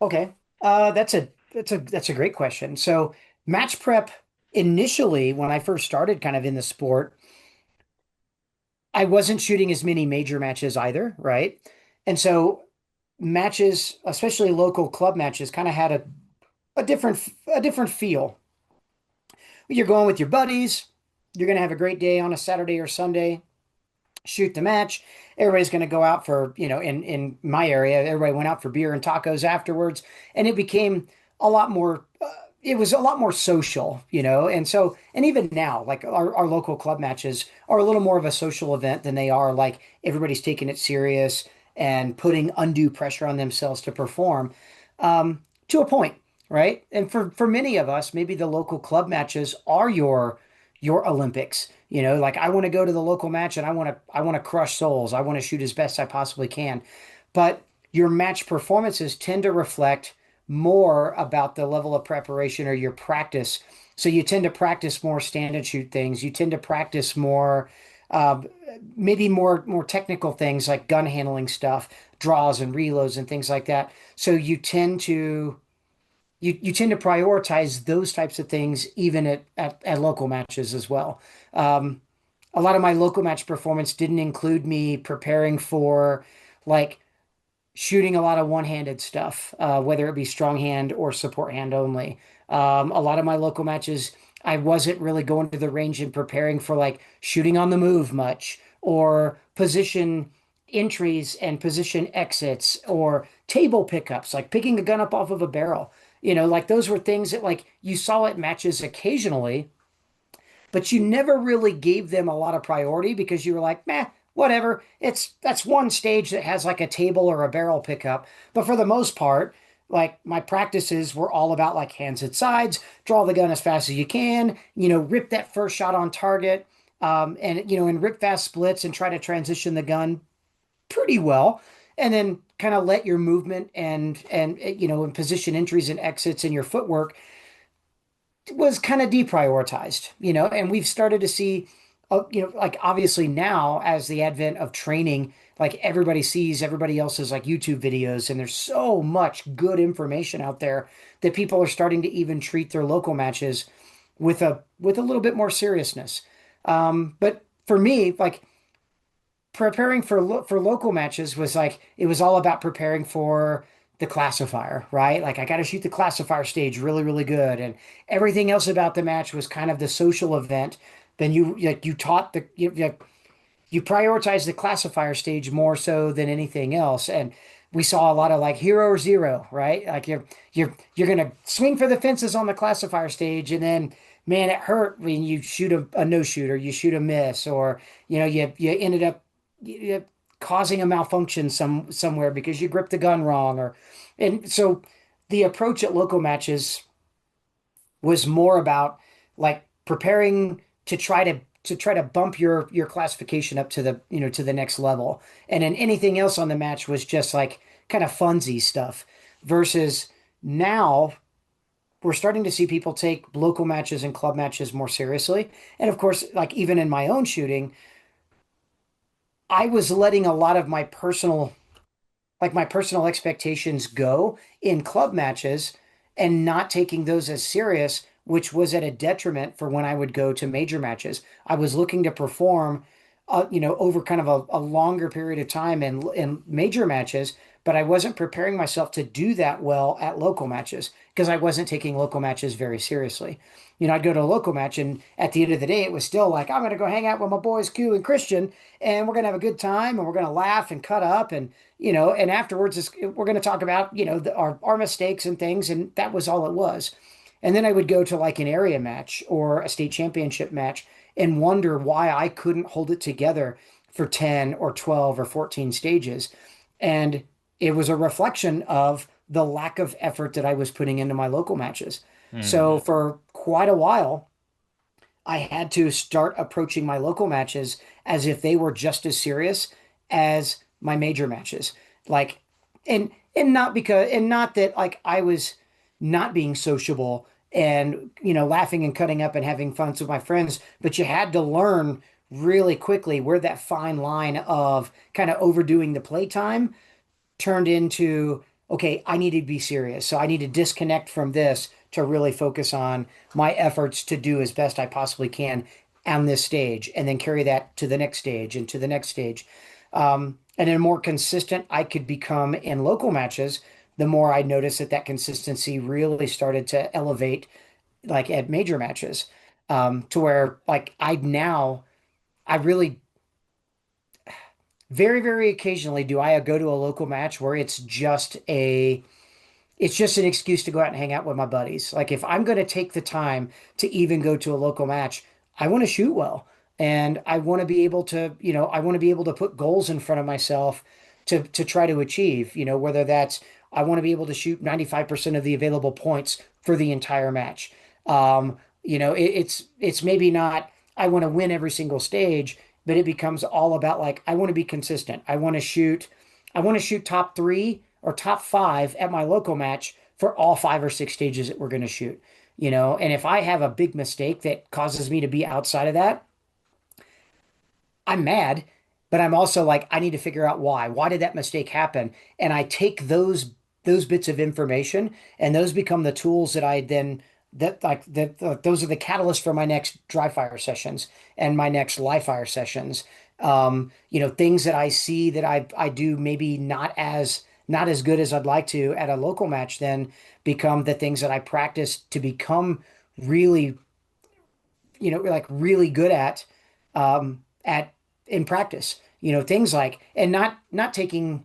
Okay. That's a great question. So match prep initially, when I first started kind of in the sport, I wasn't shooting as many major matches either, right? And so matches, especially local club matches, kind of had a different feel. You're going with your buddies, you're gonna have a great day on a Saturday or Sunday, shoot the match. Everybody's going to go out for, in my area, everybody went out for beer and tacos afterwards. And it became a lot more, it was a lot more social, And so, and even now, like our local club matches are a little more of a social event than they are like everybody's taking it serious and putting undue pressure on themselves to perform to a point, right? And for many of us, maybe the local club matches are your Olympics. Like I want to go to the local match and I want to crush souls. I want to shoot as best I possibly can. But your match performances tend to reflect more about the level of preparation or your practice. So you tend to practice more stand and shoot things. You tend to practice more uh, maybe more technical things like gun handling stuff, draws and reloads and things like that. So you tend to prioritize those types of things even at local matches as well. Um, a lot of my local match performance didn't include me preparing for like shooting a lot of one-handed stuff, whether it be strong hand or support hand only. A lot of my local matches, I wasn't really going to the range and preparing for like shooting on the move much or position entries and position exits or table pickups, like picking a gun up off of a barrel. Like those were things that like you saw at matches occasionally, but you never really gave them a lot of priority because you were like, meh, whatever. That's one stage that has like a table or a barrel pickup. But for the most part, like my practices were all about like hands at sides, draw the gun as fast as you can, rip that first shot on target, and rip fast splits and try to transition the gun pretty well. And then kind of let your movement and position entries and exits and your footwork was kind of deprioritized, and we've started to see, like obviously now as the advent of training, like everybody sees everybody else's like YouTube videos, and there's so much good information out there that people are starting to even treat their local matches with a little bit more seriousness. But for me, like preparing for local matches was like it was all about preparing for the classifier, right? Like I got to shoot the classifier stage really, really good, and everything else about the match was kind of the social event. Then you taught you prioritize the classifier stage more so than anything else, and we saw a lot of like hero or zero, right? Like you're gonna swing for the fences on the classifier stage, and then man, it hurt when you shoot a no shoot or you shoot a miss, or you ended up you, causing a malfunction somewhere because you gripped the gun wrong, and so the approach at local matches was more about like preparing to try to bump your classification up to the next level. And then anything else on the match was just like kind of funsy stuff. Versus now we're starting to see people take local matches and club matches more seriously. And of course, like even in my own shooting, I was letting a lot of my personal expectations go in club matches and not taking those as serious, which was at a detriment for when I would go to major matches. I was looking to perform, over kind of a longer period of time in major matches, but I wasn't preparing myself to do that well at local matches because I wasn't taking local matches very seriously. I'd go to a local match, and at the end of the day, it was still like, I'm going to go hang out with my boys, Q and Christian, and we're going to have a good time, and we're going to laugh and cut up, and afterwards, we're going to talk about, our mistakes and things, and that was all it was. And then I would go to like an area match or a state championship match and wonder why I couldn't hold it together for 10 or 12 or 14 stages. And it was a reflection of the lack of effort that I was putting into my local matches. So Hmm. for quite a while, I had to start approaching my local matches as if they were just as serious as my major matches. Like, and not that like I was not being sociable and laughing and cutting up and having fun with my friends, but you had to learn really quickly where that fine line of kind of overdoing the playtime turned into, okay, I need to be serious. So I need to disconnect from this to really focus on my efforts to do as best I possibly can on this stage and then carry that to the next stage and to the next stage. And the more consistent I could become in local matches, the more I noticed that that consistency really started to elevate like at major matches, to where like I really very, very occasionally do I go to a local match where it's just an excuse to go out and hang out with my buddies. Like if I'm going to take the time to even go to a local match, I want to shoot well, and I want to be able to, I want to be able to put goals in front of myself to try to achieve, whether that's I want to be able to shoot 95% of the available points for the entire match. It's maybe not I want to win every single stage, but it becomes all about like I want to be consistent. I want to shoot top three or top five at my local match for all 5 or 6 stages that we're going to shoot. And if I have a big mistake that causes me to be outside of that, I'm mad, but I'm also like, I need to figure out why. Why did that mistake happen? And I take those bits of information, and those become the tools that I then that those are the catalysts for my next dry fire sessions and my next live fire sessions. Things that I see that I do maybe not as good as I'd like to at a local match then become the things that I practice to become really, like really good at in practice. Things like and not taking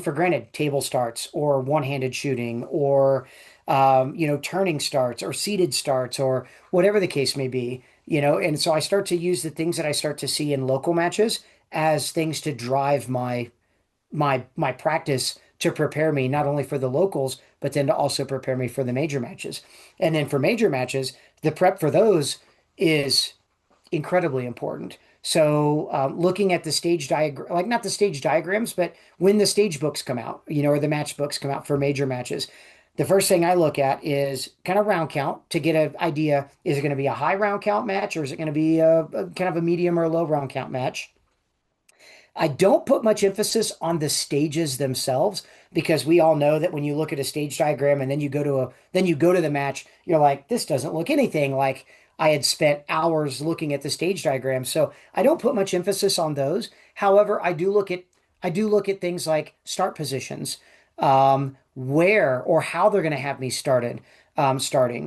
for granted table starts or one-handed shooting or turning starts or seated starts or whatever the case may be. And so I start to use the things that I start to see in local matches as things to drive my practice to prepare me not only for the locals, but then to also prepare me for the major matches. And then for major matches, the prep for those is incredibly important. So, looking at the stage diagram, like not the stage diagrams, but when the stage books come out, or the match books come out for major matches, the first thing I look at is kind of round count to get an idea. Is it going to be a high round count match, or is it going to be a kind of a medium or a low round count match? I don't put much emphasis on the stages themselves because we all know that when you look at a stage diagram and then you go to the match, you're like, this doesn't look anything like I had spent hours looking at the stage diagram. So I don't put much emphasis on those. However, I do look at things like start positions, where or how they're going to have me starting.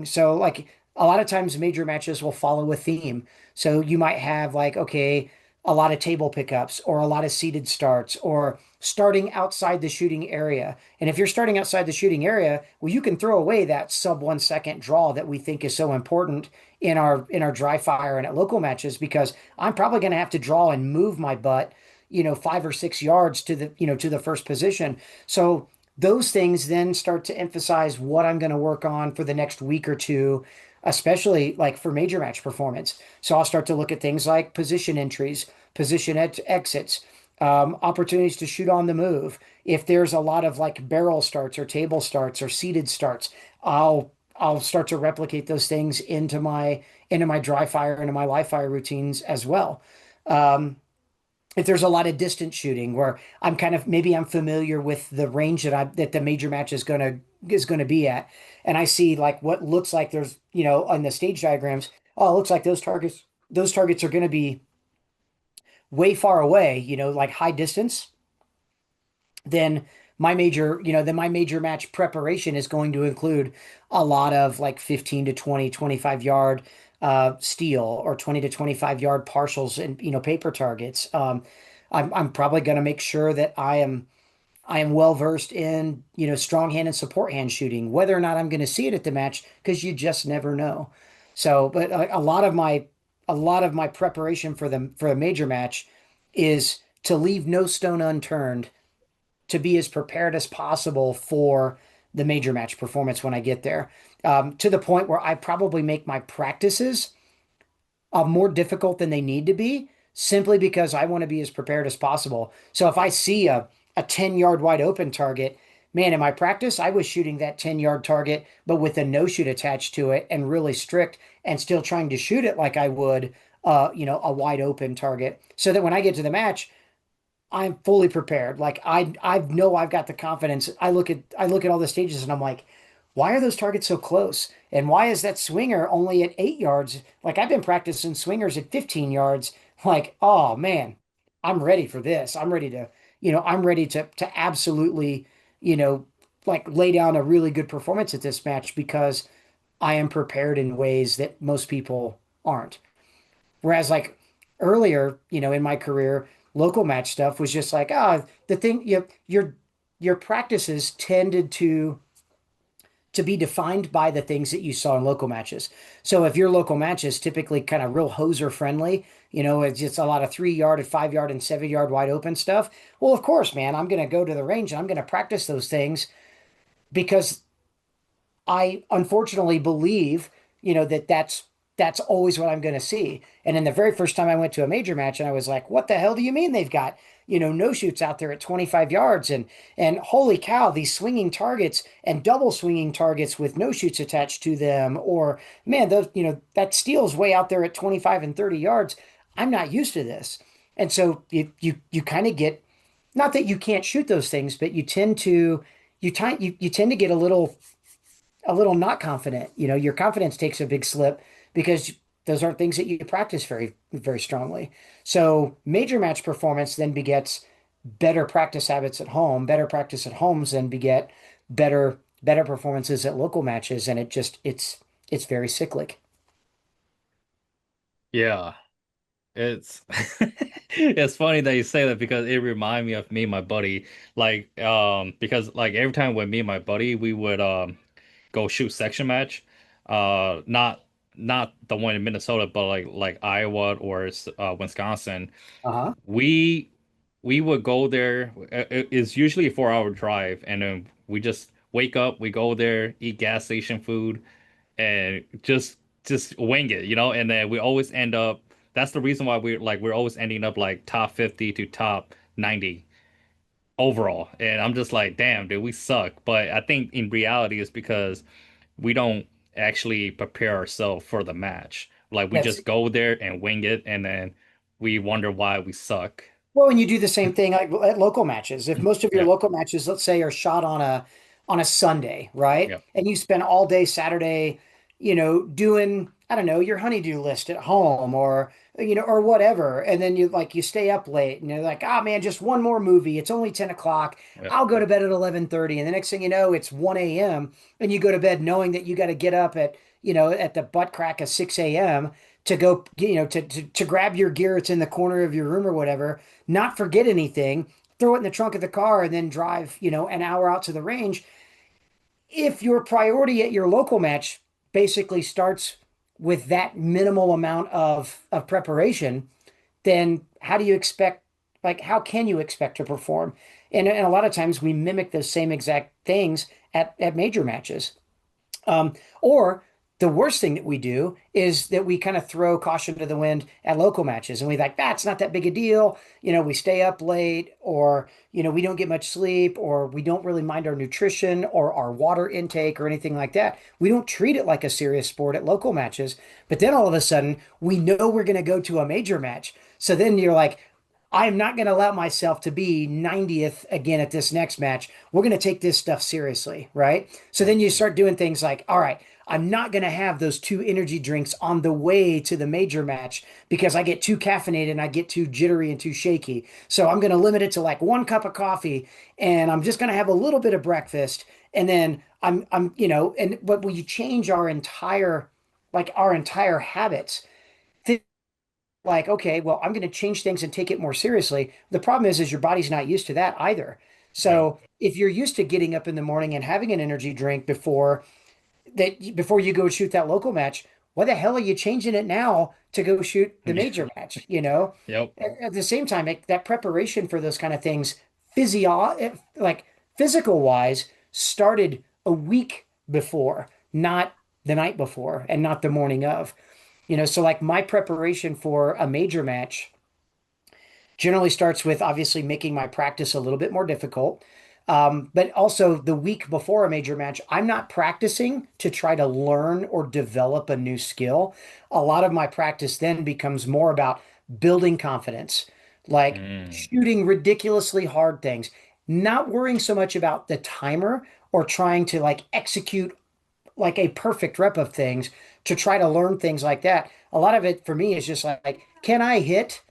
So like a lot of times major matches will follow a theme. So you might have like, okay, a lot of table pickups or a lot of seated starts or starting outside the shooting area. And if you're starting outside the shooting area, well, you can throw away that sub 1 second draw that we think is so important in our dry fire and at local matches because I'm probably going to have to draw and move my butt, 5 or 6 yards to the first position. So those things then start to emphasize what I'm going to work on for the next week or two, especially like for major match performance. So I'll start to look at things like position entries, exits, opportunities to shoot on the move. If there's a lot of like barrel starts or table starts or seated starts, I'll start to replicate those things into my dry fire, into my live fire routines as well. Um, if there's a lot of distance shooting where maybe I'm familiar with the range that the major match is gonna be at, and I see like what looks like there's on the stage diagrams, oh, it looks like those targets are gonna be way far away, like high distance. then then my major match preparation is going to include a lot of like 15 to 20, 25 yard steel or 20 to 25 yard partials and, paper targets. I'm probably going to make sure that I am well versed in, strong hand and support hand shooting, whether or not I'm going to see it at the match, because you just never know. So, but a lot of my preparation for a major match is to leave no stone unturned, to be as prepared as possible for the major match performance when I get there. To the point where I probably make my practices more difficult than they need to be, simply because I want to be as prepared as possible. So if I see a 10-yard wide open target, man, in my practice, I was shooting that 10-yard target, but with a no shoot attached to it and really strict, and still trying to shoot it like I would, a wide open target, so that when I get to the match, I'm fully prepared. Like I know I've got the confidence. I look at all the stages and I'm like, why are those targets so close? And why is that swinger only at 8 yards? Like I've been practicing swingers at 15 yards. Like, oh man, I'm ready for this. I'm ready to absolutely, you know, like lay down a really good performance at this match, because I am prepared in ways that most people aren't. Whereas like earlier, in my career, local match stuff was just like, the thing your practices tended to be defined by the things that you saw in local matches. So if your local match is typically kind of real hoser friendly, it's just a lot of 3 yard and 5 yard and 7 yard wide open stuff. Well, of course, man, I'm going to go to the range and I'm going to practice those things, because I unfortunately believe, that's always what I'm going to see. And then the very first time I went to a major match, and I was like, what the hell do you mean they've got, no shoots out there at 25 yards, and holy cow, these swinging targets and double swinging targets with no shoots attached to them, or man, those, that steel's way out there at 25 and 30 yards. I'm not used to this. And so you kind of get, not that you can't shoot those things, but you tend to get a little not confident. Your confidence takes a big slip, because those aren't things that you practice very, very strongly. So major match performance then begets better practice habits at home. Better practice at homes then beget better performances at local matches, and it's very cyclic. Yeah. It's it's funny that you say that, because it reminds me of me and my buddy. Like, because like every time with me and my buddy, we would go shoot section match. Not the one in Minnesota, but like Iowa or Wisconsin. Uh-huh. We we would go there. It's usually a 4 hour drive, and then we just wake up, we go there, eat gas station food, and just wing it, and then we always end up. That's the reason why we're always ending up like top 50 to top 90 overall. And I'm just like, damn, dude, we suck. But I think in reality it's because we don't actually prepare ourselves for the match. Like we That's just go there and wing it, and then we wonder why we suck. Well, and you do the same thing like at local matches. If most of your Yeah, local matches, let's say, are shot on a Sunday, right? yeah, And you spend all day Saturday, doing, I don't know, your honeydew list at home, or whatever. And then you stay up late and you're like, oh man, just one more movie. It's only 10 o'clock. yeah, I'll go to bed at 11:30. And the next thing you know, it's 1 a.m. and you go to bed knowing that you got to get up at the butt crack of 6 a.m. to go, to grab your gear. It's in the corner of your room or whatever, not forget anything, throw it in the trunk of the car, and then drive, an hour out to the range. If your priority at your local match basically starts with that minimal amount of preparation, then how can you expect to perform? And a lot of times we mimic those same exact things at major matches. Or the worst thing that we do is that we kind of throw caution to the wind at local matches, and we like, that's not that big a deal. We stay up late, or, we don't get much sleep, or we don't really mind our nutrition or our water intake or anything like that. We don't treat it like a serious sport at local matches. But then all of a sudden, we know we're going to go to a major match. So then you're like, I'm not going to allow myself to be 90th again at this next match. We're going to take this stuff seriously, right? So then you start doing things like, all right, I'm not going to have those two energy drinks on the way to the major match because I get too caffeinated and I get too jittery and too shaky. So I'm going to limit it to like one cup of coffee and I'm just going to have a little bit of breakfast. And then but when you change our entire habits, like, okay, well, I'm going to change things and take it more seriously. The problem is your body's not used to that either. Yeah. So if you're used to getting up in the morning and having an energy drink before you go shoot that local match, why the hell are you changing it now to go shoot the major match? Yep. At the same time, that preparation for those kind of things, like physical wise, started a week before, not the night before, and not the morning of. So like my preparation for a major match generally starts with obviously making my practice a little bit more difficult. But also the week before a major match, I'm not practicing to try to learn or develop a new skill. A lot of my practice then becomes more about building confidence, like Mm. shooting ridiculously hard things, not worrying so much about the timer or trying to like execute like a perfect rep of things to try to learn things like that. A lot of it for me is just like, can I hit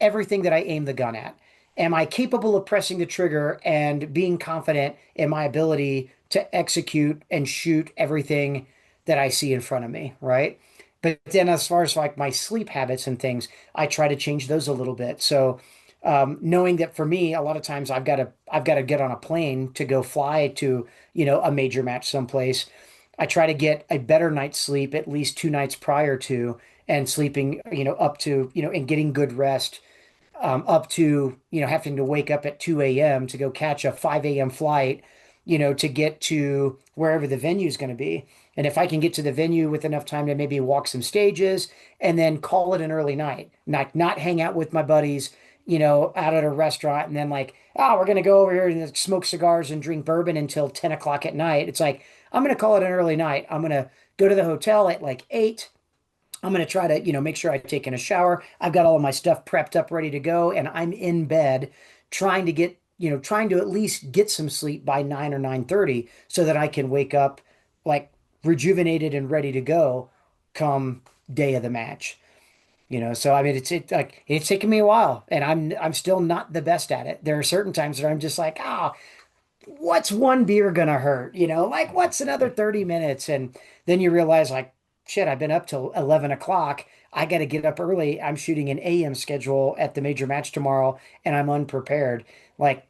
everything that I aim the gun at? Am I capable of pressing the trigger and being confident in my ability to execute and shoot everything that I see in front of me, right? But then as far as like my sleep habits and things, I try to change those a little bit. So knowing that for me, a lot of times I've got to get on a plane to go fly to, a major match someplace. I try to get a better night's sleep at least 2 nights prior to and sleeping, up to, and getting good rest up to, having to wake up at 2 a.m. to go catch a 5 a.m. flight, to get to wherever the venue is going to be. And if I can get to the venue with enough time to maybe walk some stages and then call it an early night, not hang out with my buddies, out at a restaurant and then like, oh, we're going to go over here and smoke cigars and drink bourbon until 10 o'clock at night. It's like, I'm going to call it an early night. I'm going to go to the hotel at like 8. I'm going to try to, make sure I've taken a shower. I've got all of my stuff prepped up, ready to go, and I'm in bed trying to at least get some sleep by 9 or 9:30 so that I can wake up like rejuvenated and ready to go come day of the match. So I mean like it's taken me a while and I'm still not the best at it. There are certain times that I'm just like, what's one beer gonna hurt? Like what's another 30 minutes? And then you realize like, shit, I've been up till 11 o'clock. I got to get up early. I'm shooting an AM schedule at the major match tomorrow and I'm unprepared. Like,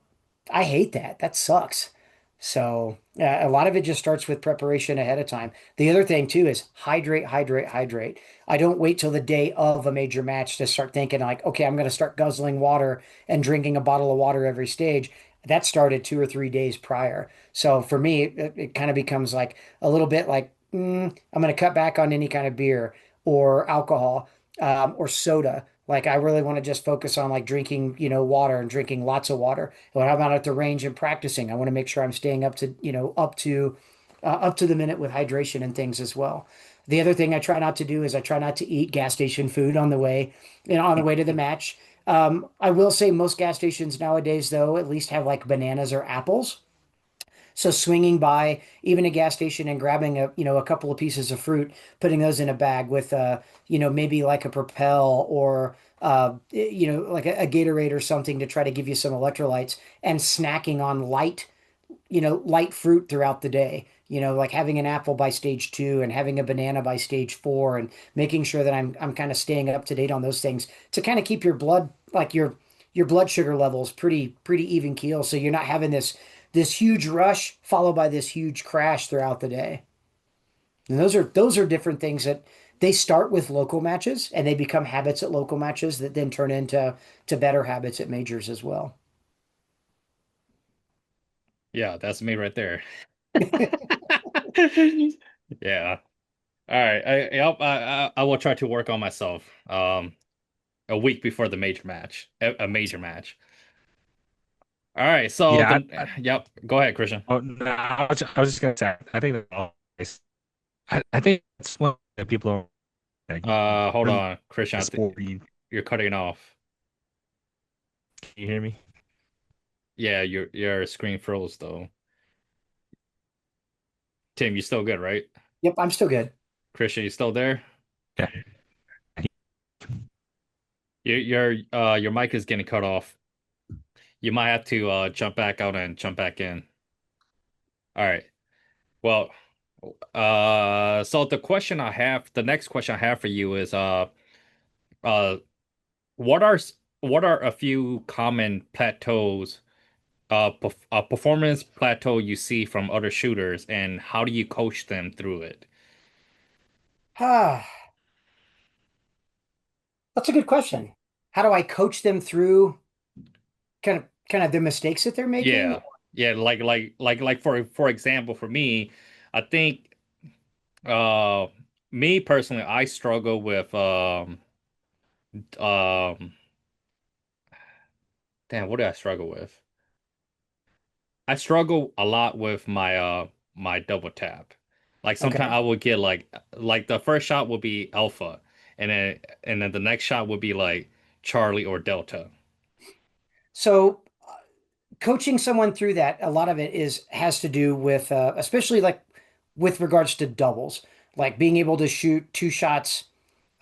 I hate that. That sucks. So a lot of it just starts with preparation ahead of time. The other thing too is hydrate, hydrate, hydrate. I don't wait till the day of a major match to start thinking like, okay, I'm going to start guzzling water and drinking a bottle of water every stage. That started 2 or 3 days prior. So for me, it kind of becomes like a little bit like, I'm going to cut back on any kind of beer or alcohol or soda. Like I really want to just focus on like drinking, water and drinking lots of water. When I'm out at the range and practicing, I want to make sure I'm staying up to, up to the minute with hydration and things as well. The other thing I try not to do is I try not to eat gas station food on the way, on the way to the match. I will say most gas stations nowadays, though, at least have like bananas or apples. So swinging by even a gas station and grabbing a couple of pieces of fruit, putting those in a bag with maybe like a Propel or like a Gatorade or something to try to give you some electrolytes and snacking on light fruit throughout the day. Like having an apple by stage 2 and having a banana by stage 4 and making sure that I'm kind of staying up to date on those things to kind of keep your blood like your blood sugar levels pretty even keel so you're not having this huge rush followed by this huge crash throughout the day. And those are different things that they start with local matches and they become habits at local matches that then turn into better habits at majors as well. Yeah, that's me right there. Yeah. All right. Yep, I will try to work on myself. A week before the major match, a major match. All right. So Yeah, the yep. Go ahead, Christian. no, I was just gonna say, I think that's always, I think that's one that people are like, Hold really on, Christian. the sport. You're cutting off. Can you hear me? Yeah, your screen froze though. Tim, you still good, right? Yep, I'm still good. Christian, you still there? Yeah. Your mic is getting cut off. You might have to jump back out and jump back in. All right. Well, so the next question I have for you is uh what are what are a few common plateaus performance plateau you see from other shooters, and how do you coach them through it? Ah, that's a good question. How do I coach them through kind of the mistakes that they're making? Yeah. Yeah, like for example, for me, I think uh me personally, I struggle with um damn, what do I struggle with? I struggle a lot with my double tap. Like sometimes Okay. I will get like the first shot will be alpha, and then the next shot will be like Charlie or Delta. So coaching someone through that, a lot of it is has to do with especially like with regards to doubles, like being able to shoot two shots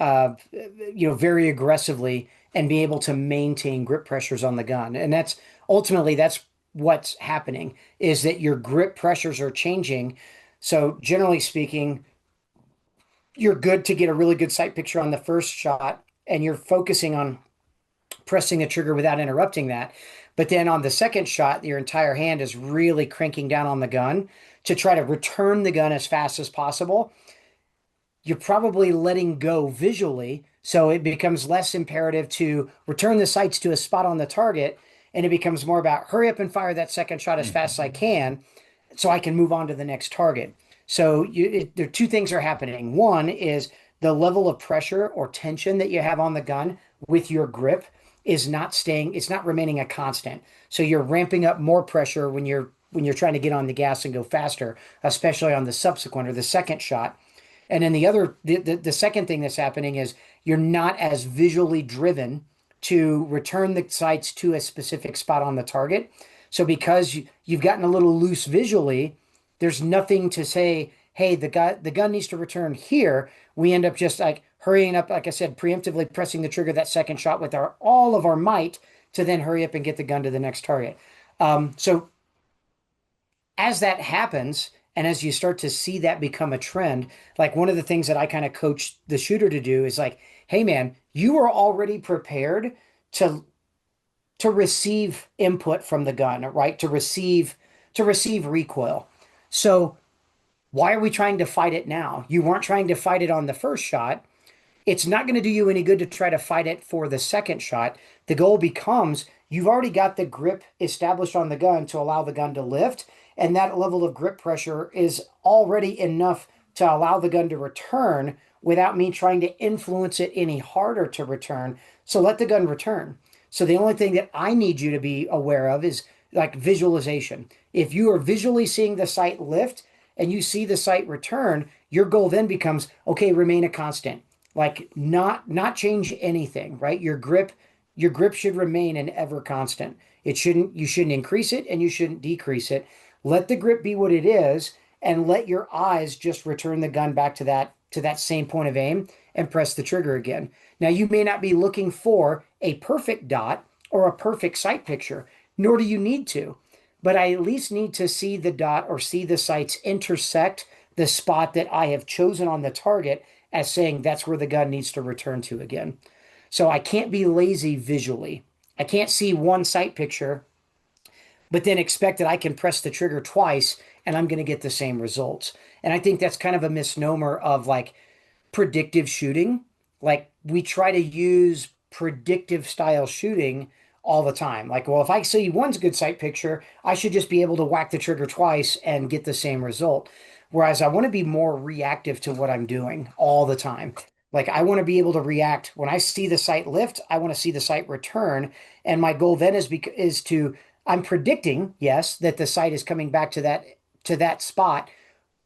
very aggressively and be able to maintain grip pressures on the gun. And that's ultimately that's what's happening is that your grip pressures are changing. So generally speaking, you're good to get a really good sight picture on the first shot and you're focusing on pressing a trigger without interrupting that. But then on the second shot, your entire hand is really cranking down on the gun to try to return the gun as fast as possible. You're probably letting go visually. So it becomes less imperative to return the sights to a spot on the target. And it becomes more about hurry up and fire that second shot as fast as I can so I can move on to the next target. So there are two things are happening. One is the level of pressure or tension that you have on the gun with your grip is not staying, it's not remaining a constant. So you're ramping up more pressure when you're trying to get on the gas and go faster, especially on the subsequent or the second shot. And then the second thing that's happening is you're not as visually driven to return the sights to a specific spot on the target. So because you've gotten a little loose visually, there's nothing to say, hey, the gun needs to return here. We end up just like hurrying up, like I said, preemptively pressing the trigger that second shot with our all of our might to then hurry up and get the gun to the next target. So as that happens, and as you start to see that become a trend, like one of the things that I kind of coach the shooter to do is like, hey man, you are already prepared to to receive input from the gun, right? To receive recoil. So why are we trying to fight it now? You weren't trying to fight it on the first shot. It's not going to do you any good to try to fight it for the second shot. The goal becomes you've already got the grip established on the gun to allow the gun to lift, and that level of grip pressure is already enough to allow the gun to return without me trying to influence it any harder to return. So let the gun return. So the only thing that I need you to be aware of is like visualization. If you are visually seeing the sight lift and you see the sight return, your goal then becomes okay, remain a constant, like not change anything, right? Your grip should remain an ever constant. You shouldn't increase it and you shouldn't decrease it. Let the grip be what it is and let your eyes just return the gun back to that same point of aim and press the trigger again. Now you may not be looking for a perfect dot or a perfect sight picture, nor do you need to, but I at least need to see the dot or see the sights intersect the spot that I have chosen on the target as saying that's where the gun needs to return to again. So I can't be lazy visually. I can't see one sight picture, but then expect that I can press the trigger twice and I'm going to get the same results. And I think that's kind of a misnomer of like predictive shooting. Like we try to use predictive style shooting all the time. Like, well, if I see one's good sight picture, I should just be able to whack the trigger twice and get the same result. Whereas I want to be more reactive to what I'm doing all the time. Like I want to be able to react when I see the sight lift, I want to see the sight return. And my goal then is to I'm predicting, yes, that the sight is coming back to that spot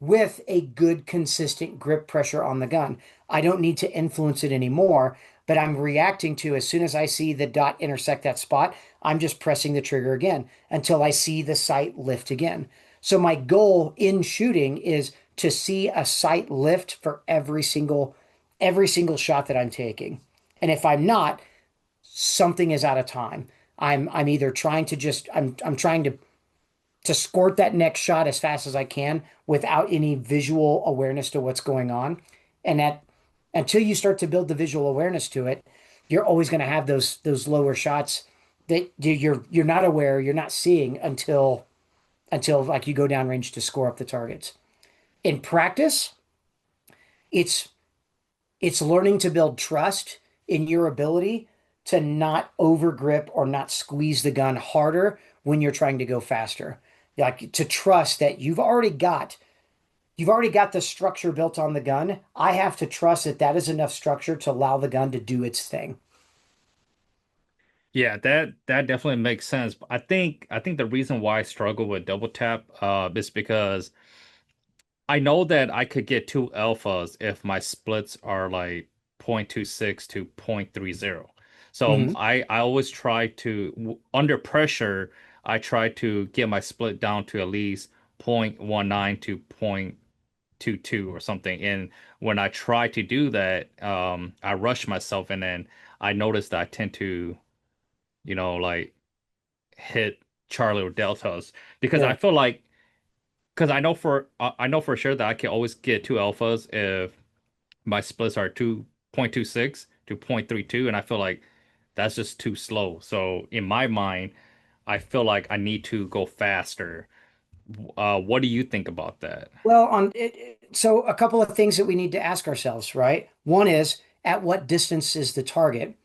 with a good, consistent grip pressure on the gun. I don't need to influence it anymore, but I'm reacting to as soon as I see the dot intersect that spot, I'm just pressing the trigger again until I see the sight lift again. So my goal in shooting is to see a sight lift for every single shot that I'm taking. And if I'm not, something is out of time. I'm either trying to just I'm trying to squirt that next shot as fast as I can without any visual awareness to what's going on. And that until you start to build the visual awareness to it, you're always going to have those lower shots that you're not aware, you're not seeing until like you go downrange to score up the targets. In practice, it's it's learning to build trust in your ability to not over grip or not squeeze the gun harder when you're trying to go faster. Like to trust that you've already got the structure built on the gun. I have to trust that that is enough structure to allow the gun to do its thing. Yeah, that definitely makes sense. I think the reason why I struggle with double tap is because I know that I could get two alphas if my splits are like 0.26 to 0.30. So Hmm. I always try to under pressure, I try to get my split down to at least 0.19 to 0.22 or something. And when I try to do that, I rush myself and then I notice that I tend to, like hit Charlie or Deltas because I Yeah. feel like because I know for sure that I can always get two alphas if my splits are 2.26 to 0.32, and I feel like that's just too slow. So in my mind, I feel like I need to go faster. What do you think about that? Well, so a couple of things that we need to ask ourselves, right? One is at what distance is the target,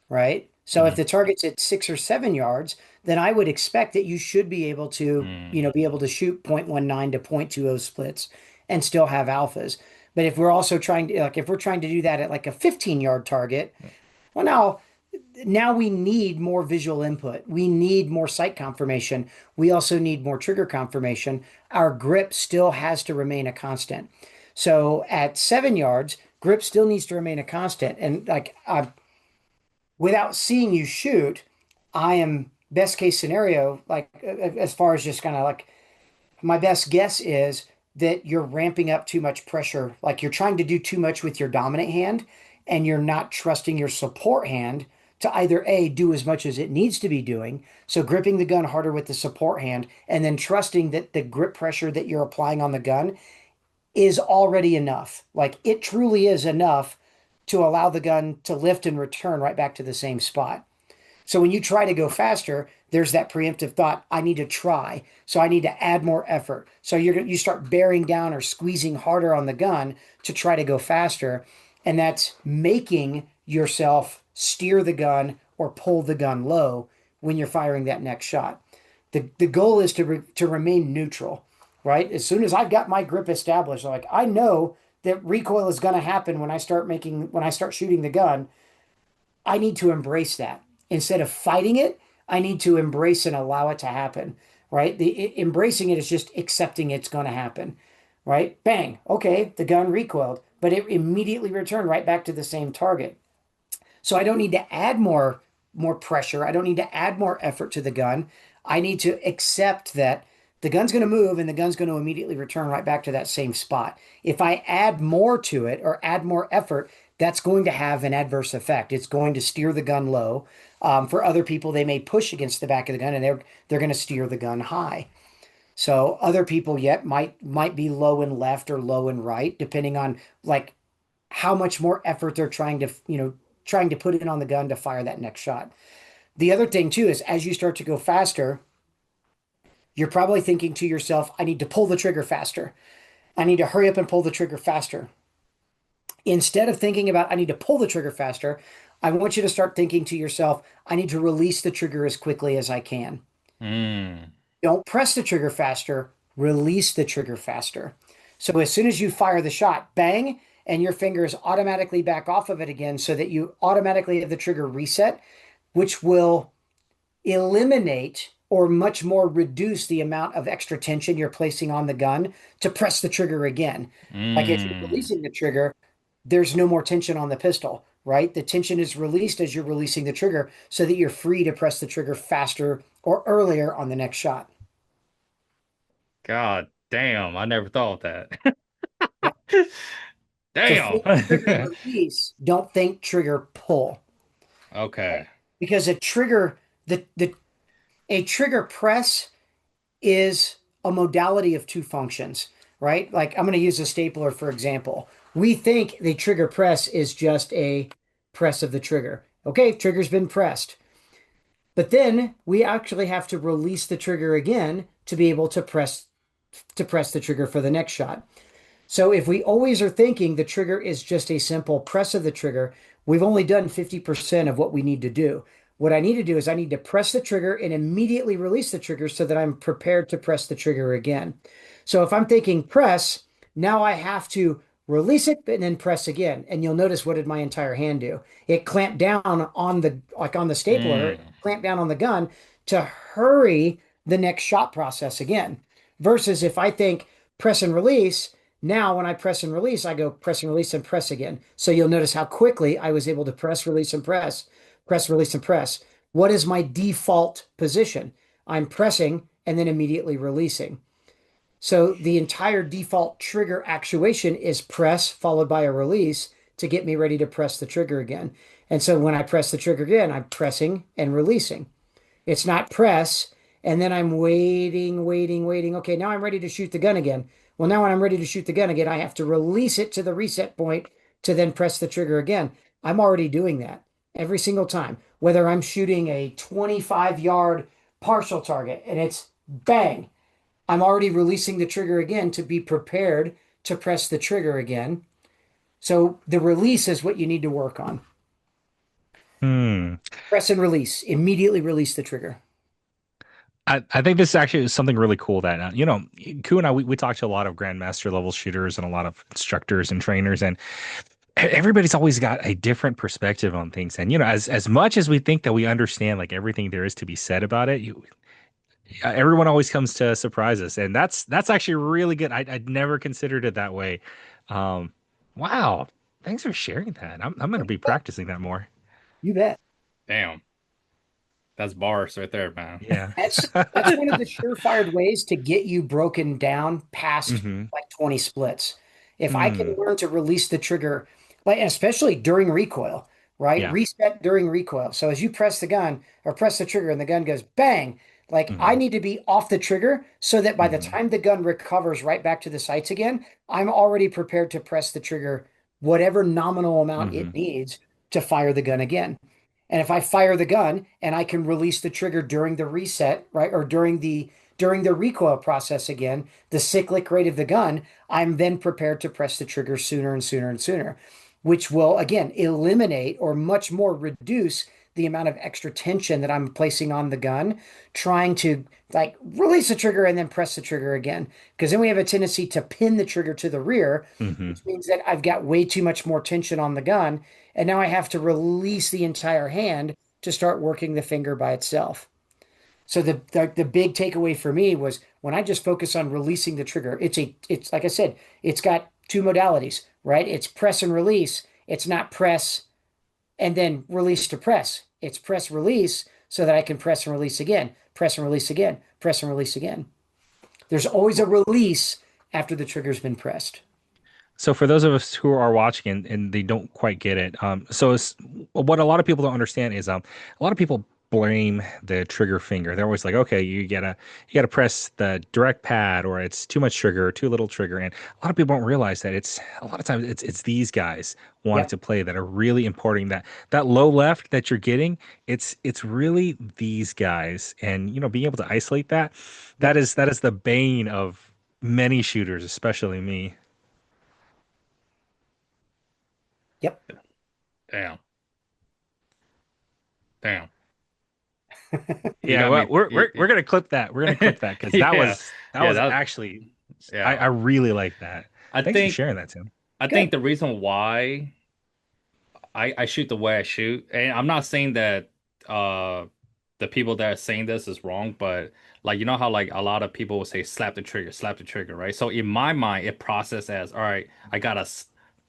right? So if Hmm. the target's at 6 or 7 yards, then I would expect that you should be able to, Mm. be able to shoot 0.19 to 0.20 splits and still have alphas. But if we're also trying to, like, if we're trying to do that at like a 15-yard target, well, now we need more visual input. We need more sight confirmation. We also need more trigger confirmation. Our grip still has to remain a constant. So at 7 yards, grip still needs to remain a constant. And like without seeing you shoot, I am best case scenario, like as far as just kind of like my best guess is that you're ramping up too much pressure. Like you're trying to do too much with your dominant hand and you're not trusting your support hand to either A, do as much as it needs to be doing. So gripping the gun harder with the support hand and then trusting that the grip pressure that you're applying on the gun is already enough. Like it truly is enough to allow the gun to lift and return right back to the same spot. So when you try to go faster, there's that preemptive thought, I need to try. So I need to add more effort. So you start bearing down or squeezing harder on the gun to try to go faster. And that's making yourself steer the gun or pull the gun low when you're firing that next shot. The goal is to remain neutral, right? As soon as I've got my grip established, like I know that recoil is going to happen when I start shooting the gun. I need to embrace that. Instead of fighting it, I need to embrace and allow it to happen, right? Embracing it is just accepting it's going to happen, right? Bang. Okay, the gun recoiled, but it immediately returned right back to the same target. So I don't need to add more pressure. I don't need to add more effort to the gun. I need to accept that the gun's going to move and the gun's going to immediately return right back to that same spot. If I add more to it or add more effort, that's going to have an adverse effect. It's going to steer the gun low. For other people, they may push against the back of the gun and they're going to steer the gun high. So other people yet might be low and left or low and right, depending on like how much more effort they're trying to put in on the gun to fire that next shot. The other thing too is as you start to go faster, you're probably thinking to yourself, I need to pull the trigger faster. I need to hurry up and pull the trigger faster. Instead of thinking about I need to pull the trigger faster, I want you to start thinking to yourself, I need to release the trigger as quickly as I can. Mm. Don't press the trigger faster, release the trigger faster. So as soon as you fire the shot, bang, and your fingers automatically back off of it again so that you automatically have the trigger reset, which will eliminate or much more reduce the amount of extra tension you're placing on the gun to press the trigger again. Like if you're Mm. releasing the trigger, there's no more tension on the pistol, right? The tension is released as you're releasing the trigger so that you're free to press the trigger faster or earlier on the next shot. God damn, I never thought of that. So Damn. think trigger release, don't think trigger pull. Okay. Because the a trigger press is a modality of two functions, right? Like I'm going to use a stapler for example. We think the trigger press is just a press of the trigger. Okay, trigger's been pressed. But then we actually have to release the trigger again to be able to press the trigger for the next shot. So if we always are thinking the trigger is just a simple press of the trigger, we've only done 50% of what we need to do. What I need to do is I need to press the trigger and immediately release the trigger so that I'm prepared to press the trigger again. So if I'm thinking press, now I have to release it and then press again. And you'll notice, what did my entire hand do? It clamped down on the, like on the stapler, Mm. clamped down on the gun to hurry the next shot process again. Versus if I think press and release, now, when I press and release, I go press and release and press again. So you'll notice how quickly I was able to press, release, and press, release, and press. What is my default position? I'm pressing and then immediately releasing. So the entire default trigger actuation is press followed by a release to get me ready to press the trigger again. And so when I press the trigger again, I'm pressing and releasing. It's not press, and then I'm waiting, waiting, waiting. Okay, now I'm ready to shoot the gun again. Well, now when I'm ready to shoot the gun again, I have to release it to the reset point to then press the trigger again. I'm already doing that every single time, whether I'm shooting a 25-yard partial target and it's bang, I'm already releasing the trigger again to be prepared to press the trigger again. So the release is what you need to work on. Hmm. Press and release, immediately release the trigger. I think this actually is something really cool that, Ku and I, we talk to a lot of grandmaster level shooters and a lot of instructors and trainers, and everybody's always got a different perspective on things. And, as much as we think that we understand like everything there is to be said about it, everyone always comes to surprise us. And that's actually really good. I'd never considered it that way. Um, wow. Thanks for sharing that. I'm going to be practicing that more. You bet. Damn. That's bars right there, man. Yeah. That's one of the surefire ways to get you broken down past hmm like 20 splits. If I can Hmm. learn to release the trigger, like especially during recoil, right? Yeah. Reset during recoil. So as you press the gun or press the trigger and the gun goes bang, like I hmm need to be off the trigger so that by the hmm time the gun recovers right back to the sights again, I'm already prepared to press the trigger whatever nominal amount hmm it needs to fire the gun again. And if I fire the gun and I can release the trigger during the reset, right, or during the recoil process again, the cyclic rate of the gun, I'm then prepared to press the trigger sooner and sooner and sooner, which will again eliminate or much more reduce the amount of extra tension that I'm placing on the gun, trying to like release the trigger and then press the trigger again. Because then we have a tendency to pin the trigger to the rear, hmm which means that I've got way too much more tension on the gun. And now I have to release the entire hand to start working the finger by itself. So the big takeaway for me was when I just focus on releasing the trigger, it's like I said, it's got two modalities, right? It's press and release. It's not press and then release to press. It's press release so that I can press and release again, press and release again, press and release again. There's always a release after the trigger's been pressed. So for those of us who are watching and they don't quite get it, what a lot of people don't understand is a lot of people blame the trigger finger. They're always like, okay, you gotta press the direct pad, or it's too much trigger or too little trigger. And a lot of people don't realize that it's a lot of times it's these guys wanting Yep. to play that are really importing that low left that you're getting. It's really these guys, and being able to isolate that, that Yep. is that is the bane of many shooters, especially me. Yep. Damn. Damn. You Yeah, got well, me. we're gonna clip that. We're gonna clip that because that Yeah. was that Yeah, was that actually I yeah. really like that. I Thanks for think sharing that, Tim. I think Good. the reason why I shoot the way I shoot, and I'm not saying that the people that are saying this is wrong, but like you know how like a lot of people will say slap the trigger, right? So in my mind, it processed as all right, I gotta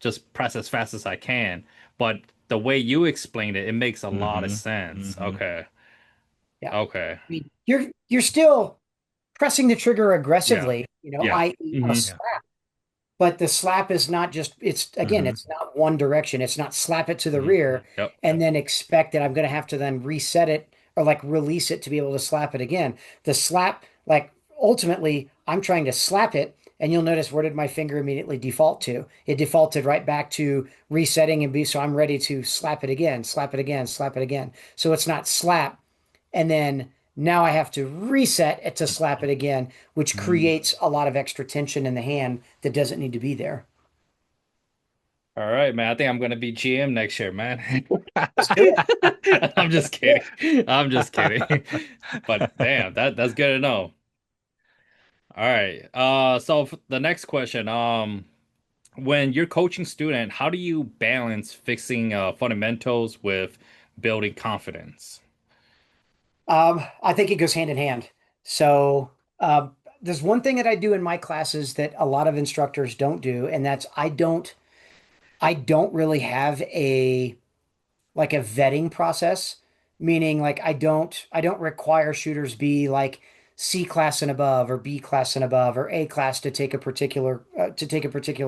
just press as fast as I can. But the way you explained it, it makes a lot of Mm-hmm. sense. Mm-hmm. Okay. Yeah. Okay. I mean, you're still pressing the trigger Yeah. aggressively, Yeah. i.e. a Hmm. Yeah. slap. but the slap is not just, it's again, Hmm. it's not one direction. It's not slap it to the Hmm. rear Yep. and then expect that I'm going to have to then reset it or like release it to be able to slap it again. The slap, like ultimately, I'm trying to slap it. And you'll notice, where did my finger immediately default to? It defaulted right back to resetting and be, so I'm ready to slap it again, slap it again, slap it again. So it's not slap. And then now I have to reset it to slap it again, which Hmm. creates a lot of extra tension in the hand that doesn't need to be there. All right, man. I think I'm gonna be GM next year, man. Let's do it. I'm just Do kidding. I'm just kidding. But damn, that's good to know. All right. So the next question, when you're coaching student, how do you balance fixing fundamentals with building confidence? I think it goes hand in hand. So there's one thing that I do in my classes that a lot of instructors don't do, and that's I don't really have a like a vetting process, meaning like I don't require shooters be like C class and above or B class and above or A class to take a particular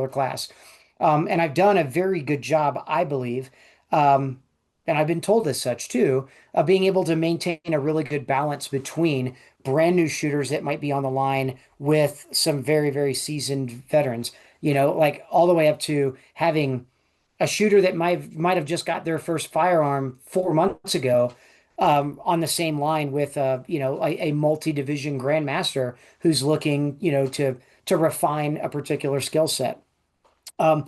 class. And I've done a very good job, I believe, um, and I've been told as such too, of being able to maintain a really good balance between brand new shooters that might be on the line with some very, very seasoned veterans, like all the way up to having a shooter that might have just got their first firearm 4 months ago, on the same line with a multi-division grandmaster who's looking, to refine a particular skill set. Um,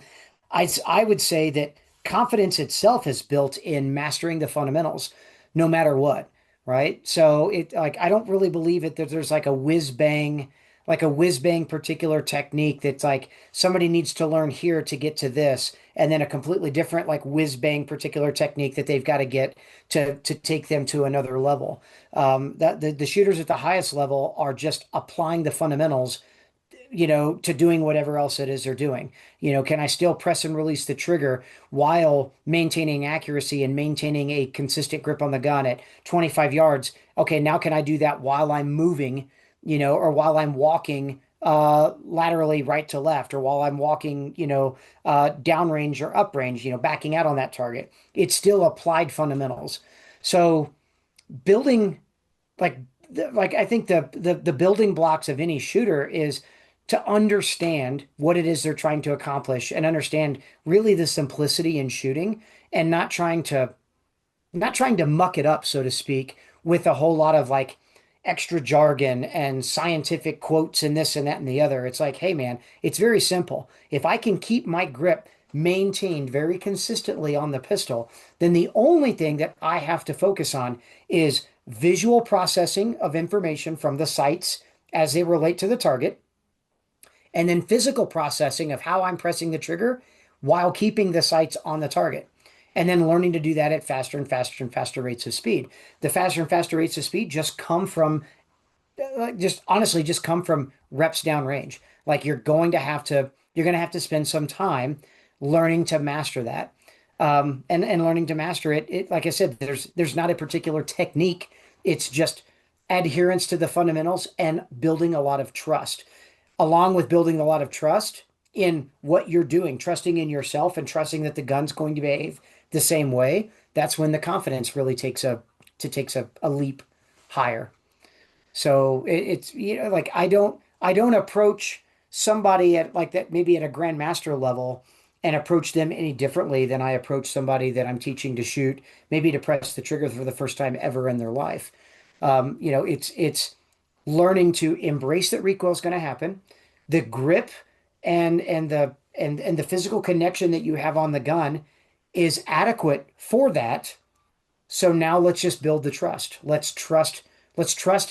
I would say that confidence itself is built in mastering the fundamentals, no matter what, right? So it like I don't really believe it that there's like a whiz bang particular technique that's like somebody needs to learn here to get to this, and then a completely different like whiz bang particular technique that they've got to get to take them to another level. That the shooters at the highest level are just applying the fundamentals, to doing whatever else it is they're doing. Can I still press and release the trigger while maintaining accuracy and maintaining a consistent grip on the gun at 25 yards? Okay, now can I do that while I'm moving, or while I'm walking laterally right to left, or while I'm walking, downrange or uprange, backing out on that target? It's still applied fundamentals. So building like like I think the building blocks of any shooter is to understand what it is they're trying to accomplish and understand really the simplicity in shooting and not trying to muck it up, so to speak, with a whole lot of like extra jargon and scientific quotes and this and that and the other. It's like, hey man, it's very simple. If I can keep my grip maintained very consistently on the pistol, then the only thing that I have to focus on is visual processing of information from the sights as they relate to the target, and then physical processing of how I'm pressing the trigger while keeping the sights on the target. And then learning to do that at faster and faster and faster rates of speed. The faster and faster rates of speed just come from just honestly just come from reps downrange. Like you're going to have to spend some time learning to master that. And learning to master it, like I said, there's not a particular technique. It's just adherence to the fundamentals and building a lot of trust, along with building a lot of trust in what you're doing, trusting in yourself and trusting that the gun's going to behave the same way. That's when the confidence really takes a leap higher. So it's like I don't approach somebody at like that maybe at a grandmaster level and approach them any differently than I approach somebody that I'm teaching to shoot, maybe to press the trigger for the first time ever in their life. It's learning to embrace that recoil is going to happen, the grip and the physical connection that you have on the gun is adequate for that. So now let's just build the trust. Let's trust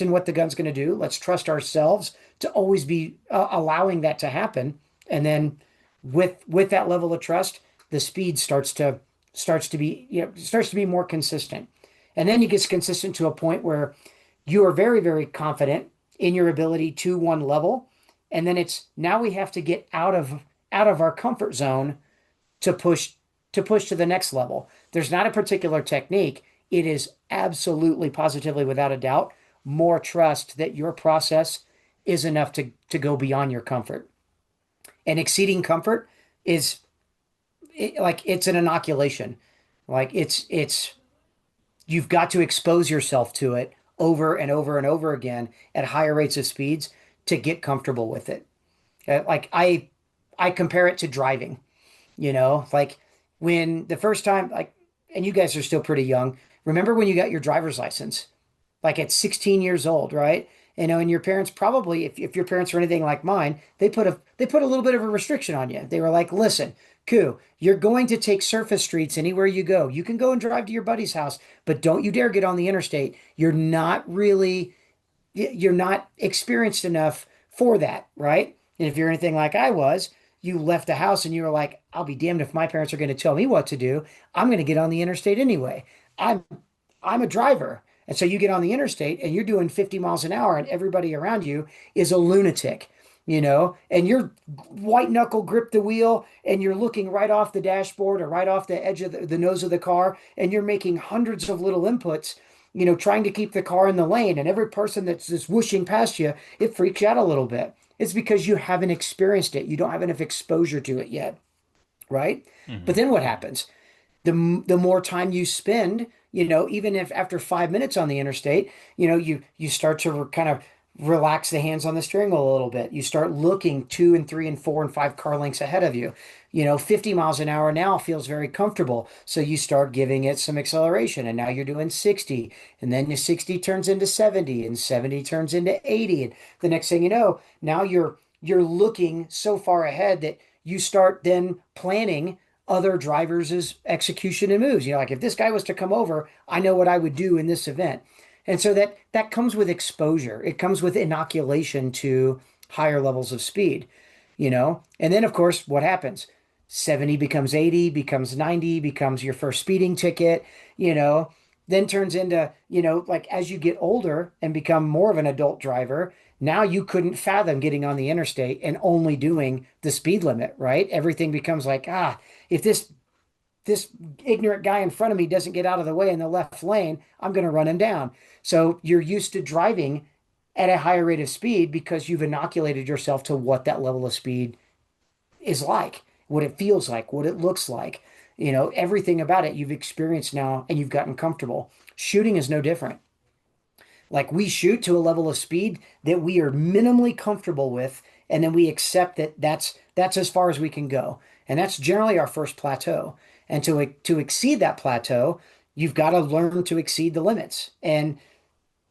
in what the gun's going to do. Let's trust ourselves to always be allowing that to happen. And then with that level of trust, the speed starts to be more consistent. And then you get consistent to a point where you are very, very confident in your ability to one level. And then it's now we have to get out of our comfort zone to push to the next level. There's not a particular technique. It is absolutely, positively, without a doubt, more trust that your process is enough to go beyond your comfort. And exceeding comfort is like it's an inoculation. Like it's you've got to expose yourself to it over and over and over again at higher rates of speeds to get comfortable with it. Like I compare it to driving, like when the first time like and you guys are still pretty young. Remember when you got your driver's license? Like at 16 years old, right? And your parents probably, if your parents were anything like mine, they put a little bit of a restriction on you. They were like, listen, Koo, you're going to take surface streets anywhere you go. You can go and drive to your buddy's house, but don't you dare get on the interstate. You're not experienced enough for that, right? And if you're anything like I was, you left the house and you were like, I'll be damned if my parents are going to tell me what to do. I'm going to get on the interstate anyway. I'm I'm a driver. And so you get on the interstate and you're doing 50 miles an hour and everybody around you is a lunatic, and you're white knuckle grip the wheel and you're looking right off the dashboard or right off the edge of the nose of the car and you're making hundreds of little inputs, trying to keep the car in the lane. And every person that's just whooshing past you, it freaks you out a little bit. It's because you haven't experienced it. You don't have enough exposure to it yet, right? But Hmm. then what happens? The more time you spend, even if after 5 minutes on the interstate, you start to kind of relax the hands on the steering wheel a little bit. You start looking 2 and 3 and 4 and 5 car lengths ahead of you. 50 miles an hour now feels very comfortable. So you start giving it some acceleration and now you're doing 60 and then the 60 turns into 70 and 70 turns into 80. And the next thing you know, now you're looking so far ahead that you start then planning other drivers' execution and moves. Like if this guy was to come over, I know what I would do in this event. And so that comes with exposure. It comes with inoculation to higher levels of speed. And then of course, what happens? 70 becomes 80, becomes 90, becomes your first speeding ticket, you know, then turns into, like as you get older and become more of an adult driver, now you couldn't fathom getting on the interstate and only doing the speed limit, right? Everything becomes like, if this ignorant guy in front of me doesn't get out of the way in the left lane, I'm going to run him down. So you're used to driving at a higher rate of speed because you've inoculated yourself to what that level of speed is like, what it feels like, what it looks like. Everything about it you've experienced now and you've gotten comfortable. Shooting is no different. Like we shoot to a level of speed that we are minimally comfortable with, and then we accept that that's as far as we can go. And that's generally our first plateau. And to exceed that plateau, you've got to learn to exceed the limits. And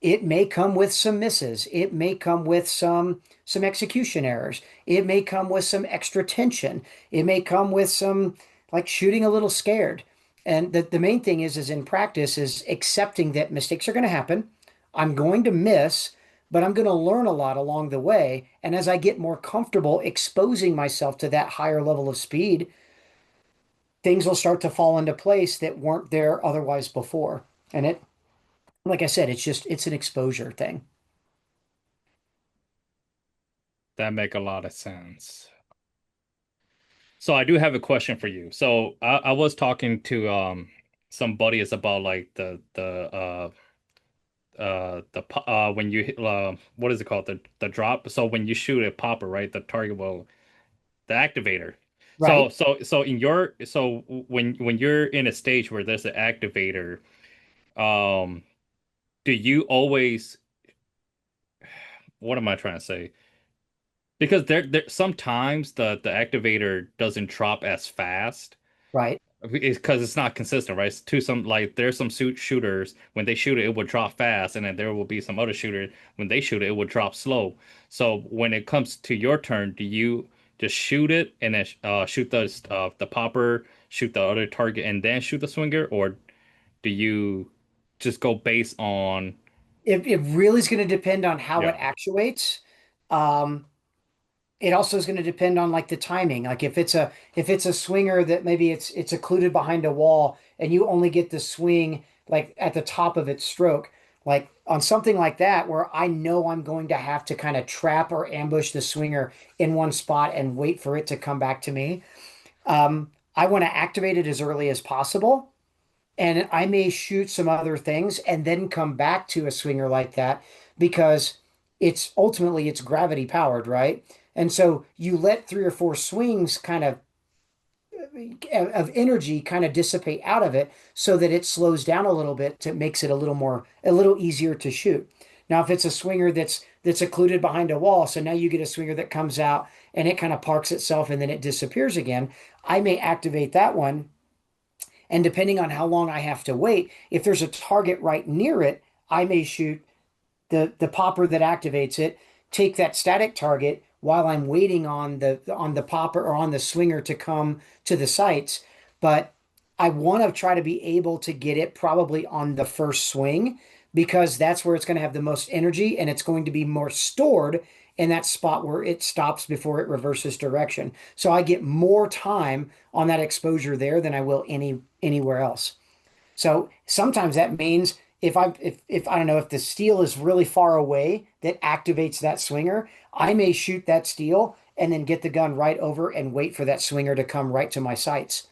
it may come with some misses. It may come with some execution errors. It may come with some extra tension. It may come with some like shooting a little scared. And the main thing is in practice is accepting that mistakes are going to happen. I'm going to miss, but I'm going to learn a lot along the way. And as I get more comfortable exposing myself to that higher level of speed, things will start to fall into place that weren't there otherwise before. And like I said, it's an exposure thing. That make a lot of sense. So I do have a question for you. So I was talking to some buddies about like when you hit what is it called, the drop. So when you shoot a popper, right, the target will the activator. So Right? when you're in a stage where there's an activator, um do you always, what am I trying to say? Because there sometimes the activator doesn't drop as fast. Right. It's because it's not consistent, right? It's to some like there's some shooters when they shoot it, it will drop fast, and then there will be some other shooter when they shoot it, it will drop slow. So when it comes to your turn, do you just shoot it and then shoot the popper, shoot the other target, and then shoot the swinger, or do you just go based on It really is going to depend on how it yeah? actuates. Um, it also is going to depend on like the timing. Like if it's a swinger that maybe it's occluded behind a wall and you only get the swing like at the top of its stroke, like on something like that where I know I'm going to have to kind of trap or ambush the swinger in one spot and wait for it to come back to me. I want to activate it as early as possible. And I may shoot some other things and then come back to a swinger like that because it's ultimately it's gravity powered, right? And so you let three or four swings kind of energy kind of dissipate out of it so that it slows down a little bit to makes it a little easier to shoot. Now, if it's a swinger that's occluded behind a wall, so now you get a swinger that comes out and it kind of parks itself and then it disappears again, I may activate that one. And depending on how long I have to wait, if there's a target right near it, I may shoot the popper that activates it, take that static target while I'm waiting on the popper or on the swinger to come to the sights. But I want to try to be able to get it probably on the first swing because that's where it's going to have the most energy and it's going to be more stored in that spot where it stops before it reverses direction. So I get more time on that exposure there than I will anywhere else. So sometimes that means if I don't know if the steel is really far away that activates that swinger, I may shoot that steel and then get the gun right over and wait for that swinger to come right to my sights.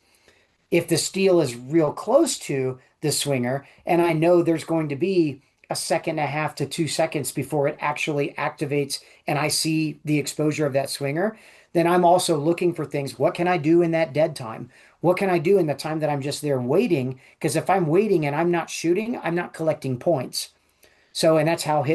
If the steel is real close to the swinger and I know there's going to be a second and a half to 2 seconds before it actually activates and I see the exposure of that swinger, then I'm also looking for things. What can I do in that dead time? What can I do in the time that I'm just there waiting? Because if I'm waiting and I'm not shooting, I'm not collecting points. So, and that's how we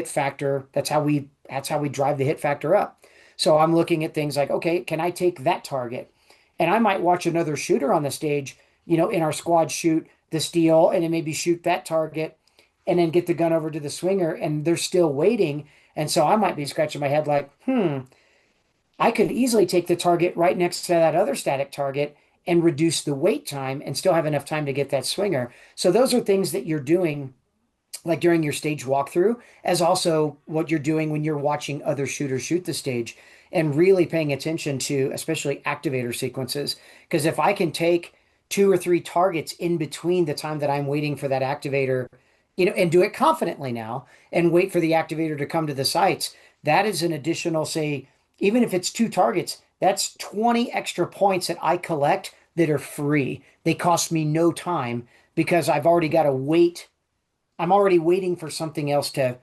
drive the hit factor up. So I'm looking at things like, okay, can I take that target? And I might watch another shooter on the stage, in our squad shoot the steel and then maybe shoot that target and then get the gun over to the swinger and they're still waiting. And so I might be scratching my head like, I could easily take the target right next to that other static target and reduce the wait time and still have enough time to get that swinger. So those are things that you're doing like during your stage walkthrough, as also what you're doing when you're watching other shooters shoot the stage and really paying attention to especially activator sequences. Because if I can take two or three targets in between the time that I'm waiting for that activator, and do it confidently now and wait for the activator to come to the sights, that is an additional, say, even if it's two targets, that's 20 extra points that I collect that are free. They cost me no time because I've already got to wait. I'm already waiting for something else to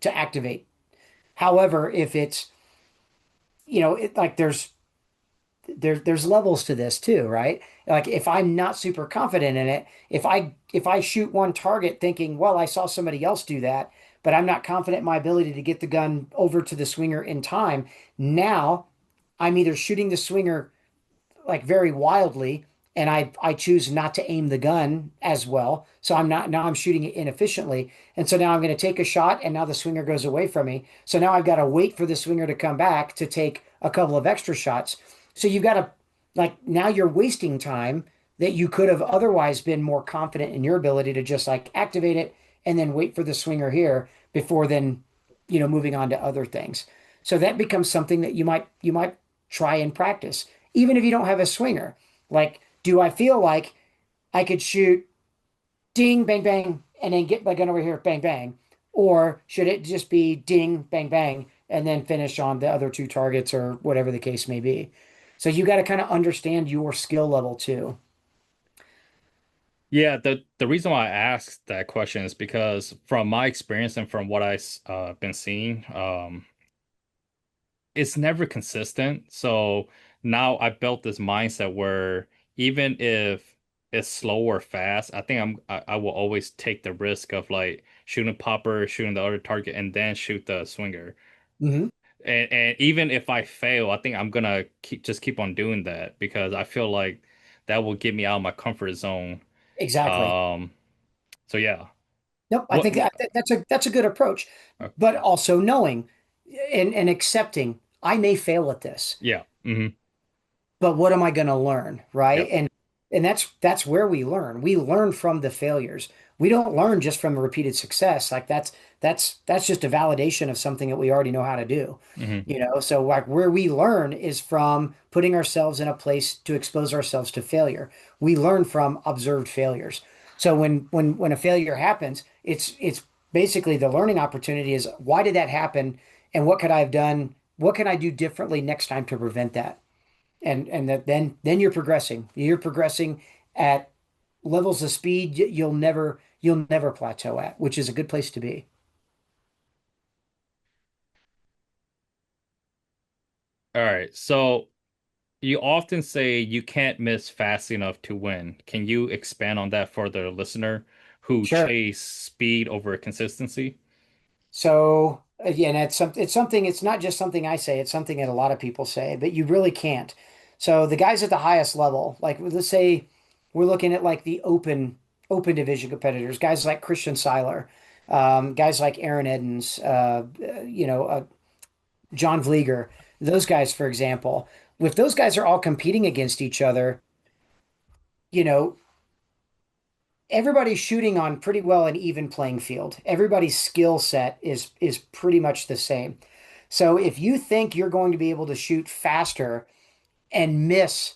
activate. However, if it's, like there's levels to this too, right? Like if I'm not super confident in it, if I shoot one target thinking, well, I saw somebody else do that, but I'm not confident in my ability to get the gun over to the swinger in time, now I'm either shooting the swinger like very wildly and I choose not to aim the gun as well. So I'm not now I'm shooting it inefficiently. And so now I'm going to take a shot and now the swinger goes away from me. So now I've got to wait for the swinger to come back to take a couple of extra shots. So you've got to like now you're wasting time that you could have otherwise been more confident in your ability to just like activate it and then wait for the swinger here before then, moving on to other things. So that becomes something that you might try and practice, even if you don't have a swinger. Like, do I feel like I could shoot ding, bang, bang, and then get my gun over here, bang, bang? Or should it just be ding, bang, bang, and then finish on the other two targets or whatever the case may be? So you got to kind of understand your skill level too. Yeah, the reason why I asked that question is because from my experience and from what I've been seeing, it's never consistent. So now I built this mindset where even if it's slow or fast, I will always take the risk of like shooting popper, shooting the other target, and then shoot the swinger. Hmm. And even if I fail, I think I'm gonna keep on doing that because I feel like that will get me out of my comfort zone. Exactly. Um, so yeah. Nope. I What? think that's a good approach, but also knowing and accepting I may fail at this. Yeah. Hmm. But what am I going to learn, right? Yep. And that's where we learn. We learn from the failures. We don't learn just from a repeated success. Like that's just a validation of something that we already know how to do. Hmm. So like where we learn is from putting ourselves in a place to expose ourselves to failure. We learn from observed failures. So when a failure happens, it's basically the learning opportunity is why did that happen and what could I have done? What can I do differently next time to prevent that? And that then you're progressing at levels of speed you'll never plateau at, which is a good place to be. All right. So you often say you can't miss fast enough to win. Can you expand on that for the listener who Sure. chase speed over consistency? So again, it's something, it's not just something I say, it's something that a lot of people say, but you really can't. So the guys at the highest level, like let's say we're looking at like the open division competitors, guys like Christian Seiler, guys like Aaron Edens, John Vlieger, those guys, for example. If those guys are all competing against each other, you know, everybody's shooting on pretty well an even playing field. Everybody's skill set is pretty much the same. So if you think you're going to be able to shoot faster and miss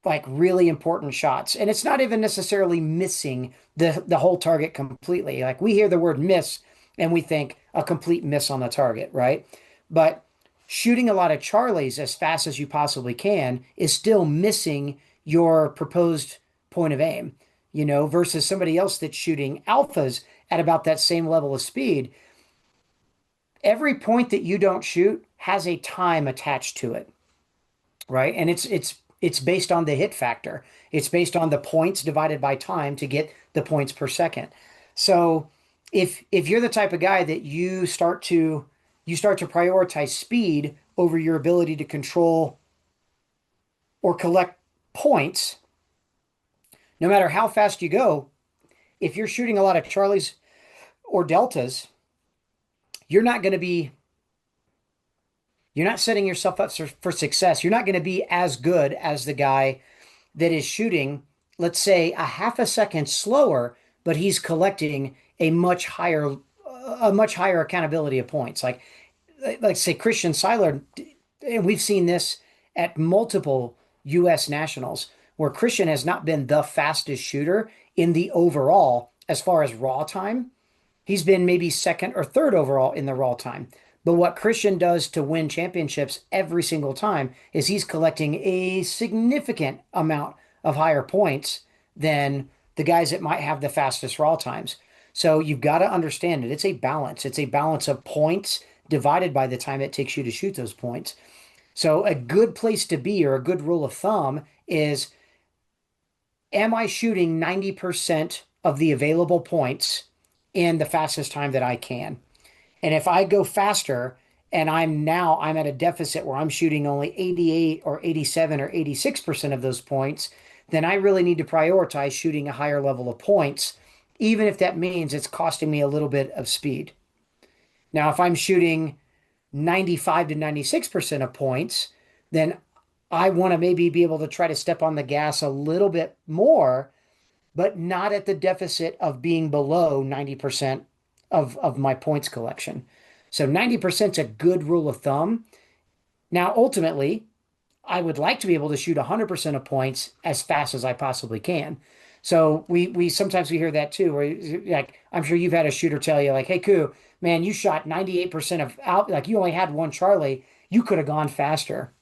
like really important shots, and it's not even necessarily missing the whole target completely. Like we hear the word miss and we think a complete miss on the target, right? But shooting a lot of Charlies as fast as you possibly can is still missing your proposed point of aim, versus somebody else that's shooting alphas at about that same level of speed. Every point that you don't shoot has a time attached to it, right? And it's based on the hit factor. It's based on the points divided by time to get the points per second. So if you're the type of guy that you start to prioritize speed over your ability to control or collect points, no matter how fast you go, if you're shooting a lot of Charlies or Deltas, you're not going to be you're not setting yourself up for success. You're not going to be as good as the guy that is shooting, let's say, a half a second slower, but he's collecting a much higher accountability of points. Like say Christian Seiler, and we've seen this at multiple U.S. nationals where Christian has not been the fastest shooter in the overall as far as raw time. He's been maybe second or third overall in the raw time. But what Christian does to win championships every single time is he's collecting a significant amount of higher points than the guys that might have the fastest raw times. So you've got to understand it. It's a balance. It's a balance of points divided by the time it takes you to shoot those points. So a good place to be, or a good rule of thumb, is am I shooting 90% of the available points in the fastest time that I can? And if I go faster and I'm at a deficit where I'm shooting only 88 or 87 or 86% of those points, then I really need to prioritize shooting a higher level of points, even if that means it's costing me a little bit of speed. Now, if I'm shooting 95 to 96% of points, then I want to maybe be able to try to step on the gas a little bit more, but not at the deficit of being below 90% of my points collection. So 90% is a good rule of thumb. Now, ultimately, I would like to be able to shoot 100% of points as fast as I possibly can. So we sometimes we hear that too, where like I'm sure you've had a shooter tell you like, "Hey, Koo, man, you shot 98% of out, like you only had one Charlie, you could have gone faster."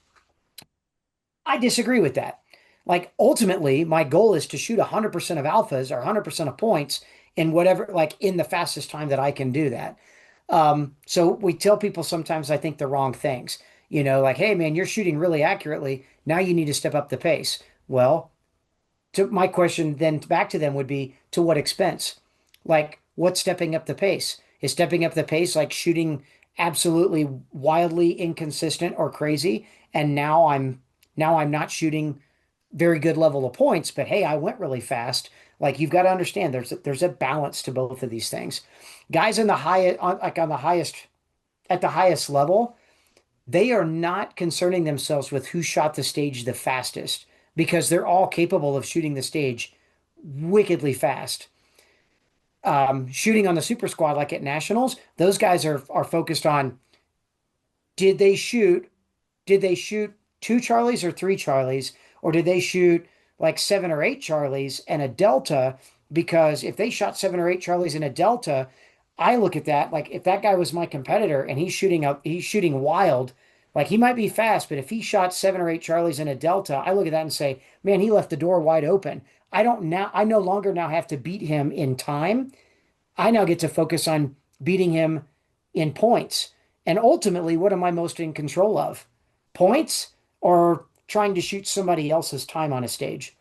I disagree with that. Like ultimately, my goal is to shoot 100% of alphas or 100% of points in whatever, like in the fastest time that I can do that. So we tell people sometimes I think the wrong things, like, hey man, you're shooting really accurately. Now you need to step up the pace. Well, to my question then back to them would be to what expense? Like what's stepping up the pace? Is stepping up the pace like shooting absolutely wildly inconsistent or crazy? And now I'm not shooting very good level of points, but hey, I went really fast. Like you've got to understand there's a balance to both of these things. Guys in the high on the highest at the highest level, they are not concerning themselves with who shot the stage the fastest because they're all capable of shooting the stage wickedly fast. Shooting on the super squad like at nationals, those guys are focused on did they shoot did they shoot two Charlies or three Charlies, or did they shoot like seven or eight Charlies and a Delta? Because if they shot seven or eight Charlies and a Delta, I look at that like if that guy was my competitor and he's shooting wild, like he might be fast, but if he shot seven or eight Charlies and a Delta, I look at that and say, man, he left the door wide open. I no longer now have to beat him in time. I now get to focus on beating him in points. And ultimately, what am I most in control of? points or trying to shoot somebody else's time on a stage.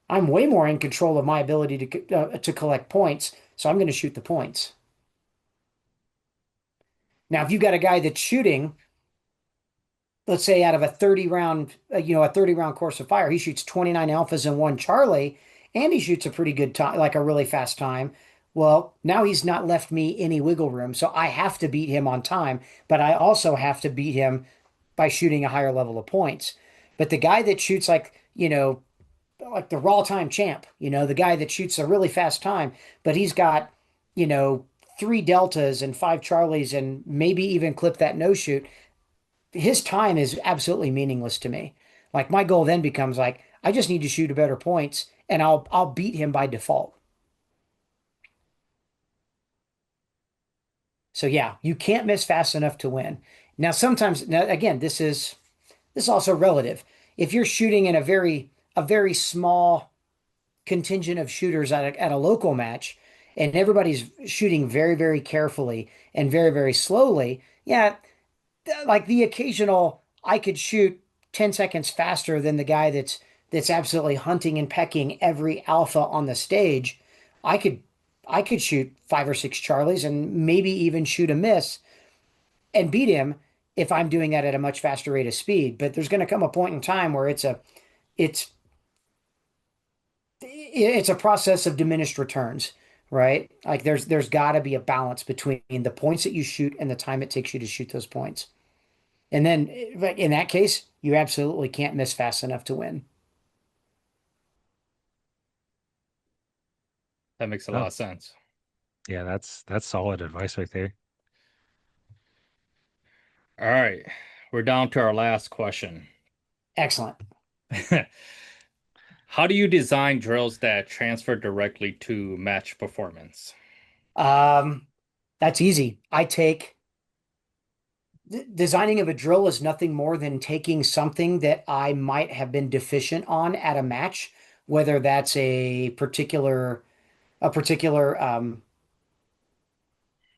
I'm way more in control of my ability to collect points, so I'm going to shoot the points. Now, if you've got a guy that's shooting, let's say out of a 30 round, a 30 round course of fire, he shoots 29 alphas and one Charlie, and he shoots a pretty good time, like a really fast time. Well, now he's not left me any wiggle room. So I have to beat him on time, but I also have to beat him by shooting a higher level of points. But the guy that shoots like the raw time champ, the guy that shoots a really fast time, but he's got, you know, three deltas and five Charlies and maybe even clip that no shoot, his time is absolutely meaningless to me. Like my goal then becomes like, I just need to shoot a better points and I'll beat him by default. So yeah, you can't miss fast enough to win. Now again, this is also relative. If you're shooting in a very small contingent of shooters at a local match and everybody's shooting very, very carefully and very, very slowly, yeah, like the occasional I could shoot 10 seconds faster than the guy that's absolutely hunting and pecking every alpha on the stage. I could I could shoot five or six Charlies and maybe even shoot a miss and beat him if I'm doing that at a much faster rate of speed. But there's going to come a point in time where it's it's a process of diminished returns, right? Like there's got to be a balance between the points that you shoot and the time it takes you to shoot those points. And then in that case, you absolutely can't miss fast enough to win. That makes a lot Oh, of sense. yeah, that's solid advice right there. All right, we're down to our last question. Excellent. How do you design drills that transfer directly to match performance? Um, that's easy. Designing of a drill is nothing more than taking something that I might have been deficient on at a match, whether that's a particular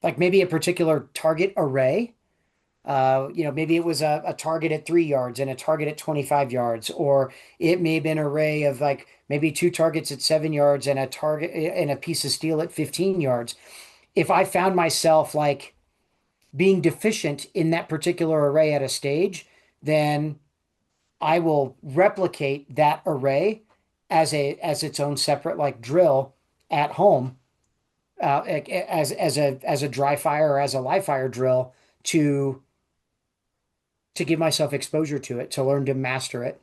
like maybe a particular target array. Maybe it was a target at 3 yards and a target at 25 yards, or it may have been an array of like maybe two targets at 7 yards and a target and a piece of steel at 15 yards. If I found myself like being deficient in that particular array at a stage, then I will replicate that array as its own separate like drill at home, as a dry fire or as a live fire drill to give myself exposure to it, to learn to master it,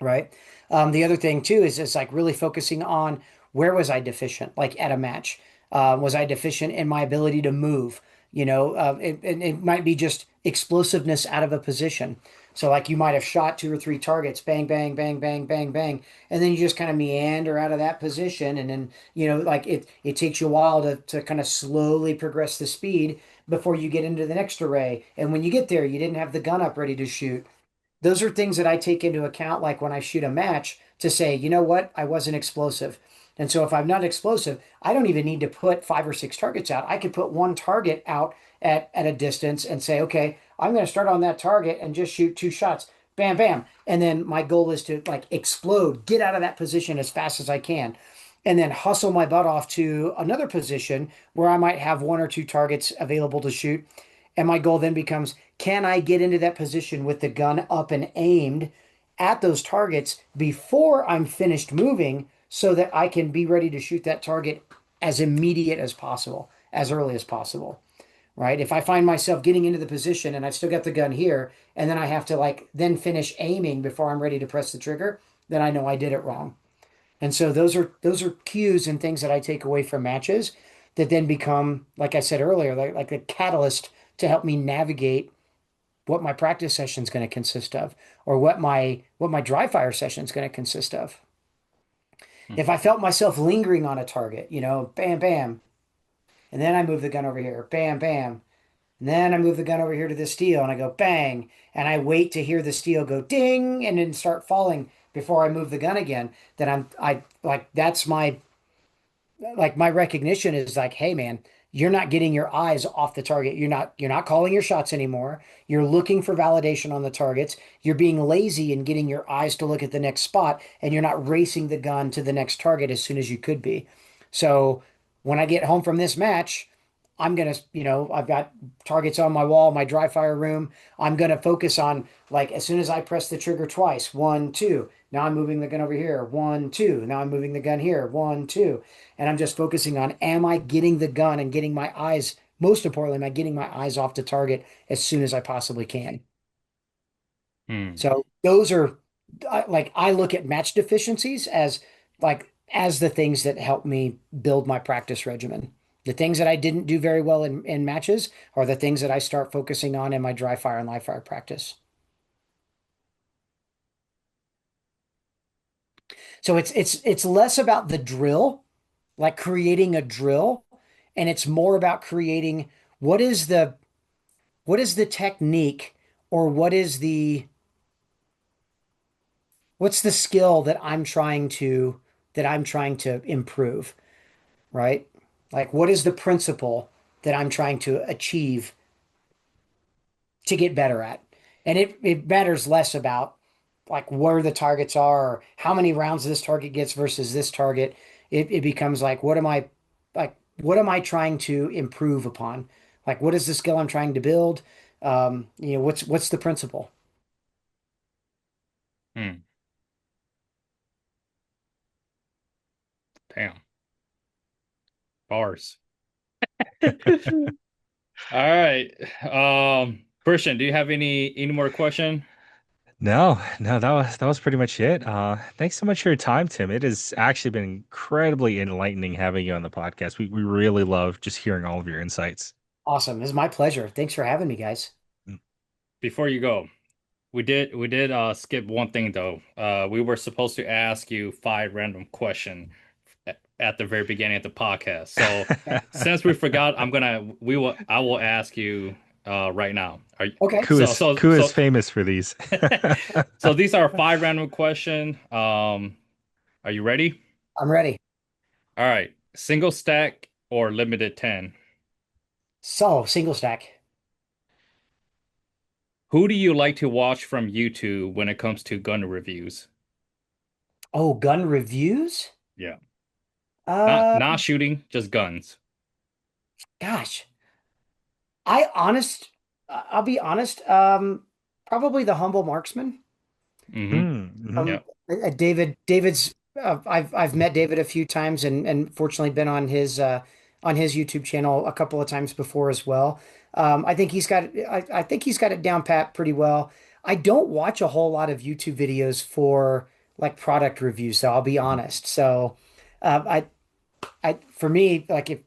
right? The other thing too is like really focusing on where was I deficient, like at a match. Was I deficient in my ability to move? It might be just explosiveness out of a position. So like you might have shot two or three targets, bang, bang, bang, bang, bang, bang, and then you just kind of meander out of that position, and then like it takes you a while to kind of slowly progress the speed before you get into the next array. And when you get there, you didn't have the gun up ready to shoot. Those are things that I take into account, like when I shoot a match, to say, you know what, I wasn't explosive. And so if I'm not explosive, I don't even need to put five or six targets out. I could put one target out at a distance and say, okay, I'm going to start on that target and just shoot two shots. Bam, bam. And then my goal is to like explode, get out of that position as fast as I can, and then hustle my butt off to another position where I might have one or two targets available to shoot. And my goal then becomes, can I get into that position with the gun up and aimed at those targets before I'm finished moving so that I can be ready to shoot that target as immediate as possible, as early as possible, right? If I find myself getting into the position and I've still got the gun here, and then I have to like then finish aiming before I'm ready to press the trigger, then I know I did it wrong. And so those are cues and things that I take away from matches that then become, like I said earlier, like a catalyst to help me navigate what my practice session is going to consist of, or what my dry fire session is going to consist of. Hmm. If I felt myself lingering on a target, bam, bam, and then I move the gun over here, bam, bam, and then I move the gun over here to the steel and I go bang, and I wait to hear the steel go ding and then start falling before I move the gun again, then I like that's my recognition is like, hey man, you're not getting your eyes off the target. You're not calling your shots anymore. You're looking for validation on the targets. You're being lazy and getting your eyes to look at the next spot, and you're not racing the gun to the next target as soon as you could be. So when I get home from this match, I'm gonna, I've got targets on my wall, my dry fire room. I'm gonna focus on, like, as soon as I press the trigger twice, one, two. Now I'm moving the gun over here, one, two. Now I'm moving the gun here, one, two. And I'm just focusing on, am I getting the gun and getting my eyes, most importantly, am I getting my eyes off the target as soon as I possibly can? Hmm. So those are, like, I look at match deficiencies as, like, as the things that help me build my practice regimen. The things that I didn't do very well in matches are the things that I start focusing on in my dry fire and live fire practice. So it's less about the drill, like creating a drill, and it's more about creating what is the what is the technique, or what's the skill that I'm trying to improve, right? Like, what is the principle that I'm trying to achieve to get better at? And it matters less about, like, where the targets are or how many rounds this target gets versus this target. It becomes like, what am I trying to improve upon? Like, what is the skill I'm trying to build? What's the principle? Hmm. Damn. Bars. All right. Christian, do you have any more question? No, no, that was pretty much it. Thanks so much for your time, Tim. It has actually been incredibly enlightening having you on the podcast. We really love just hearing all of your insights. Awesome. It's my pleasure. Thanks for having me, guys. Before you go, we did skip one thing though. We were supposed to ask you five random question at the very beginning of the podcast. So Okay. since we forgot, I will ask you right now. Okay. Ku is Ku is So famous for these. so these are five random question. Are you ready? I'm ready. All right. Single stack or limited 10? So, single stack. Who do you like to watch from YouTube when it comes to gun reviews? Oh, gun reviews? Yeah. Uh, Not shooting, just guns. Gosh. I'll be honest. Probably the humble marksman. Mm-hmm. Mm-hmm. Yeah. Um, David's. I've met David a few times, and fortunately been on his YouTube channel a couple of times before as well. I think he's got it down pat pretty well. I don't watch a whole lot of YouTube videos for, like, product reviews, though, I'll be honest. So, for me, like, if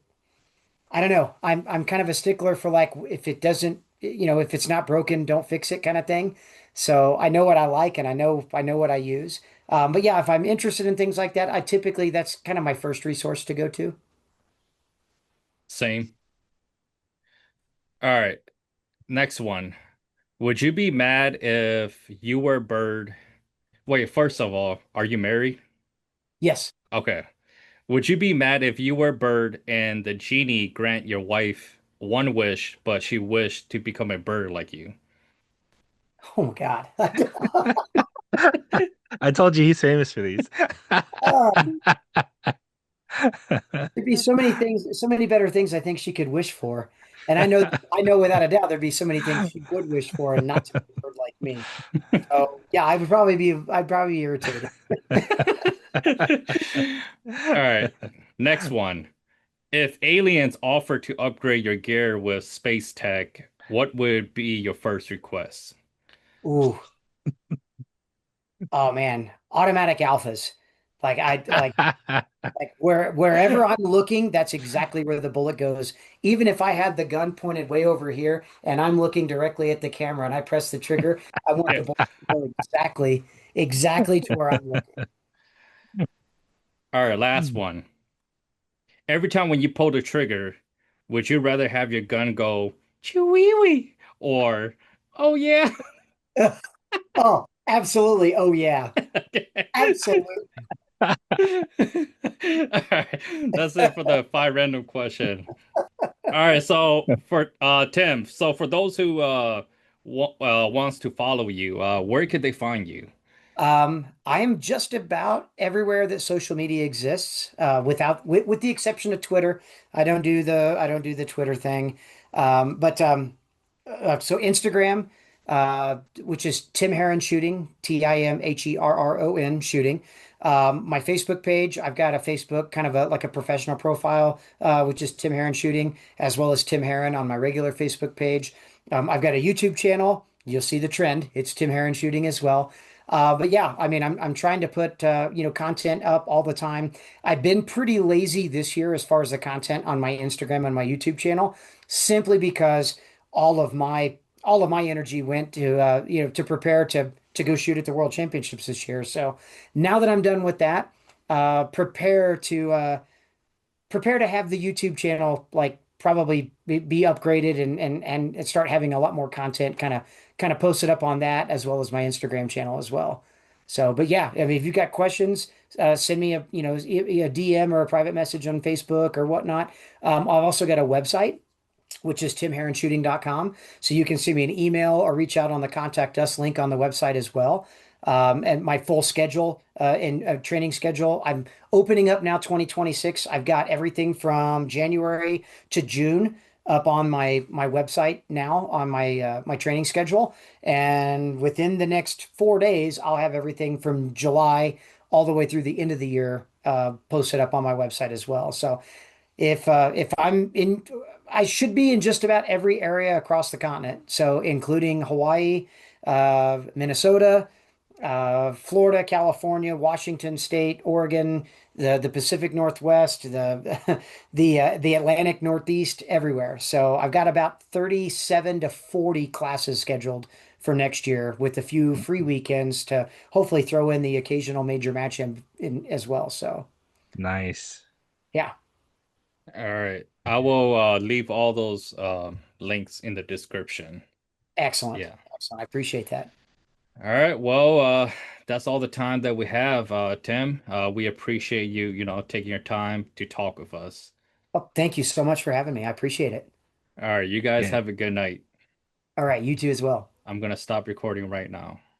I don't know. I'm kind of a stickler for, like, if it doesn't, if it's not broken, don't fix it kind of thing. So I know what I like, and I know what I use. But yeah, if I'm interested in things like that, I typically that's kind of my first resource to go to. Same. All right. Next one. Would you be mad if you were a bird? Wait, first of all, are you married? Yes. Okay. Would you be mad if you were a bird and the genie grant your wife one wish, but she wished to become a bird like you? Oh my God. I told you he's famous for these. Um, there'd be so many things, so many better things I think she could wish for. And I know without a doubt there'd be so many things she would wish for, and not to be a bird like me. So yeah, I'd probably be irritated. All right. Next one. If aliens offer to upgrade your gear with space tech, what would be your first request? Ooh. Oh man, automatic alphas. Like, wherever I'm looking, that's exactly where the bullet goes. Even if I had the gun pointed way over here and I'm looking directly at the camera and I press the trigger, I want Yeah. the bullet to go exactly to where I'm looking. All right, last one. Every time when you pull the trigger, would you rather have your gun go choo-wee-wee or oh yeah? Oh, absolutely. Oh yeah. Absolutely. All right, that's it for the five random question. All right, so for Tim, so for those who wants to follow you, where could they find you? I am just about everywhere that social media exists, with the exception of Twitter. I don't do the Twitter thing. But so Instagram, which is Tim Herron Shooting, TimHerron shooting. My Facebook page, I've got a Facebook kind of like a professional profile, which is Tim Herron Shooting, as well as Tim Herron on my regular Facebook page. I've got a YouTube channel. You'll see the trend. It's Tim Herron Shooting as well. But yeah, I mean, I'm trying to put content up all the time. I've been pretty lazy this year as far as the content on my Instagram and my YouTube channel, simply because all of my energy went to to prepare to go shoot at the World Championships this year. So now that I'm done with that, prepare to have the YouTube channel like probably be upgraded and start having a lot more content kind of posted up on that as well as my Instagram channel as well. So, but yeah, I mean, if you've got questions, send me a DM or a private message on Facebook or whatnot. I've also got a website, which is timherronshooting.com. So you can send me an email or reach out on the contact us link on the website as well. And my full schedule and training schedule. I'm opening up now 2026. I've got everything from January to June up on my website now on my training schedule. And within the next 4 days, I'll have everything from July all the way through the end of the year posted up on my website as well. So if I'm in, I should be in just about every area across the continent. So including Hawaii, Minnesota, Florida, California, Washington State, Oregon, the Pacific Northwest, the the Atlantic Northeast, everywhere. So I've got about 37 to 40 classes scheduled for next year, with a few free weekends to hopefully throw in the occasional major match in as well. So Nice. yeah, All right, I will leave all those links in the description. excellent, Yeah. excellent. I appreciate that. All right. Well, that's all the time that we have, Tim. We appreciate you, taking your time to talk with us. Well, thank you so much for having me. I appreciate it. All right, you guys Yeah. have a good night. All right, you too as well. I'm gonna stop recording right now.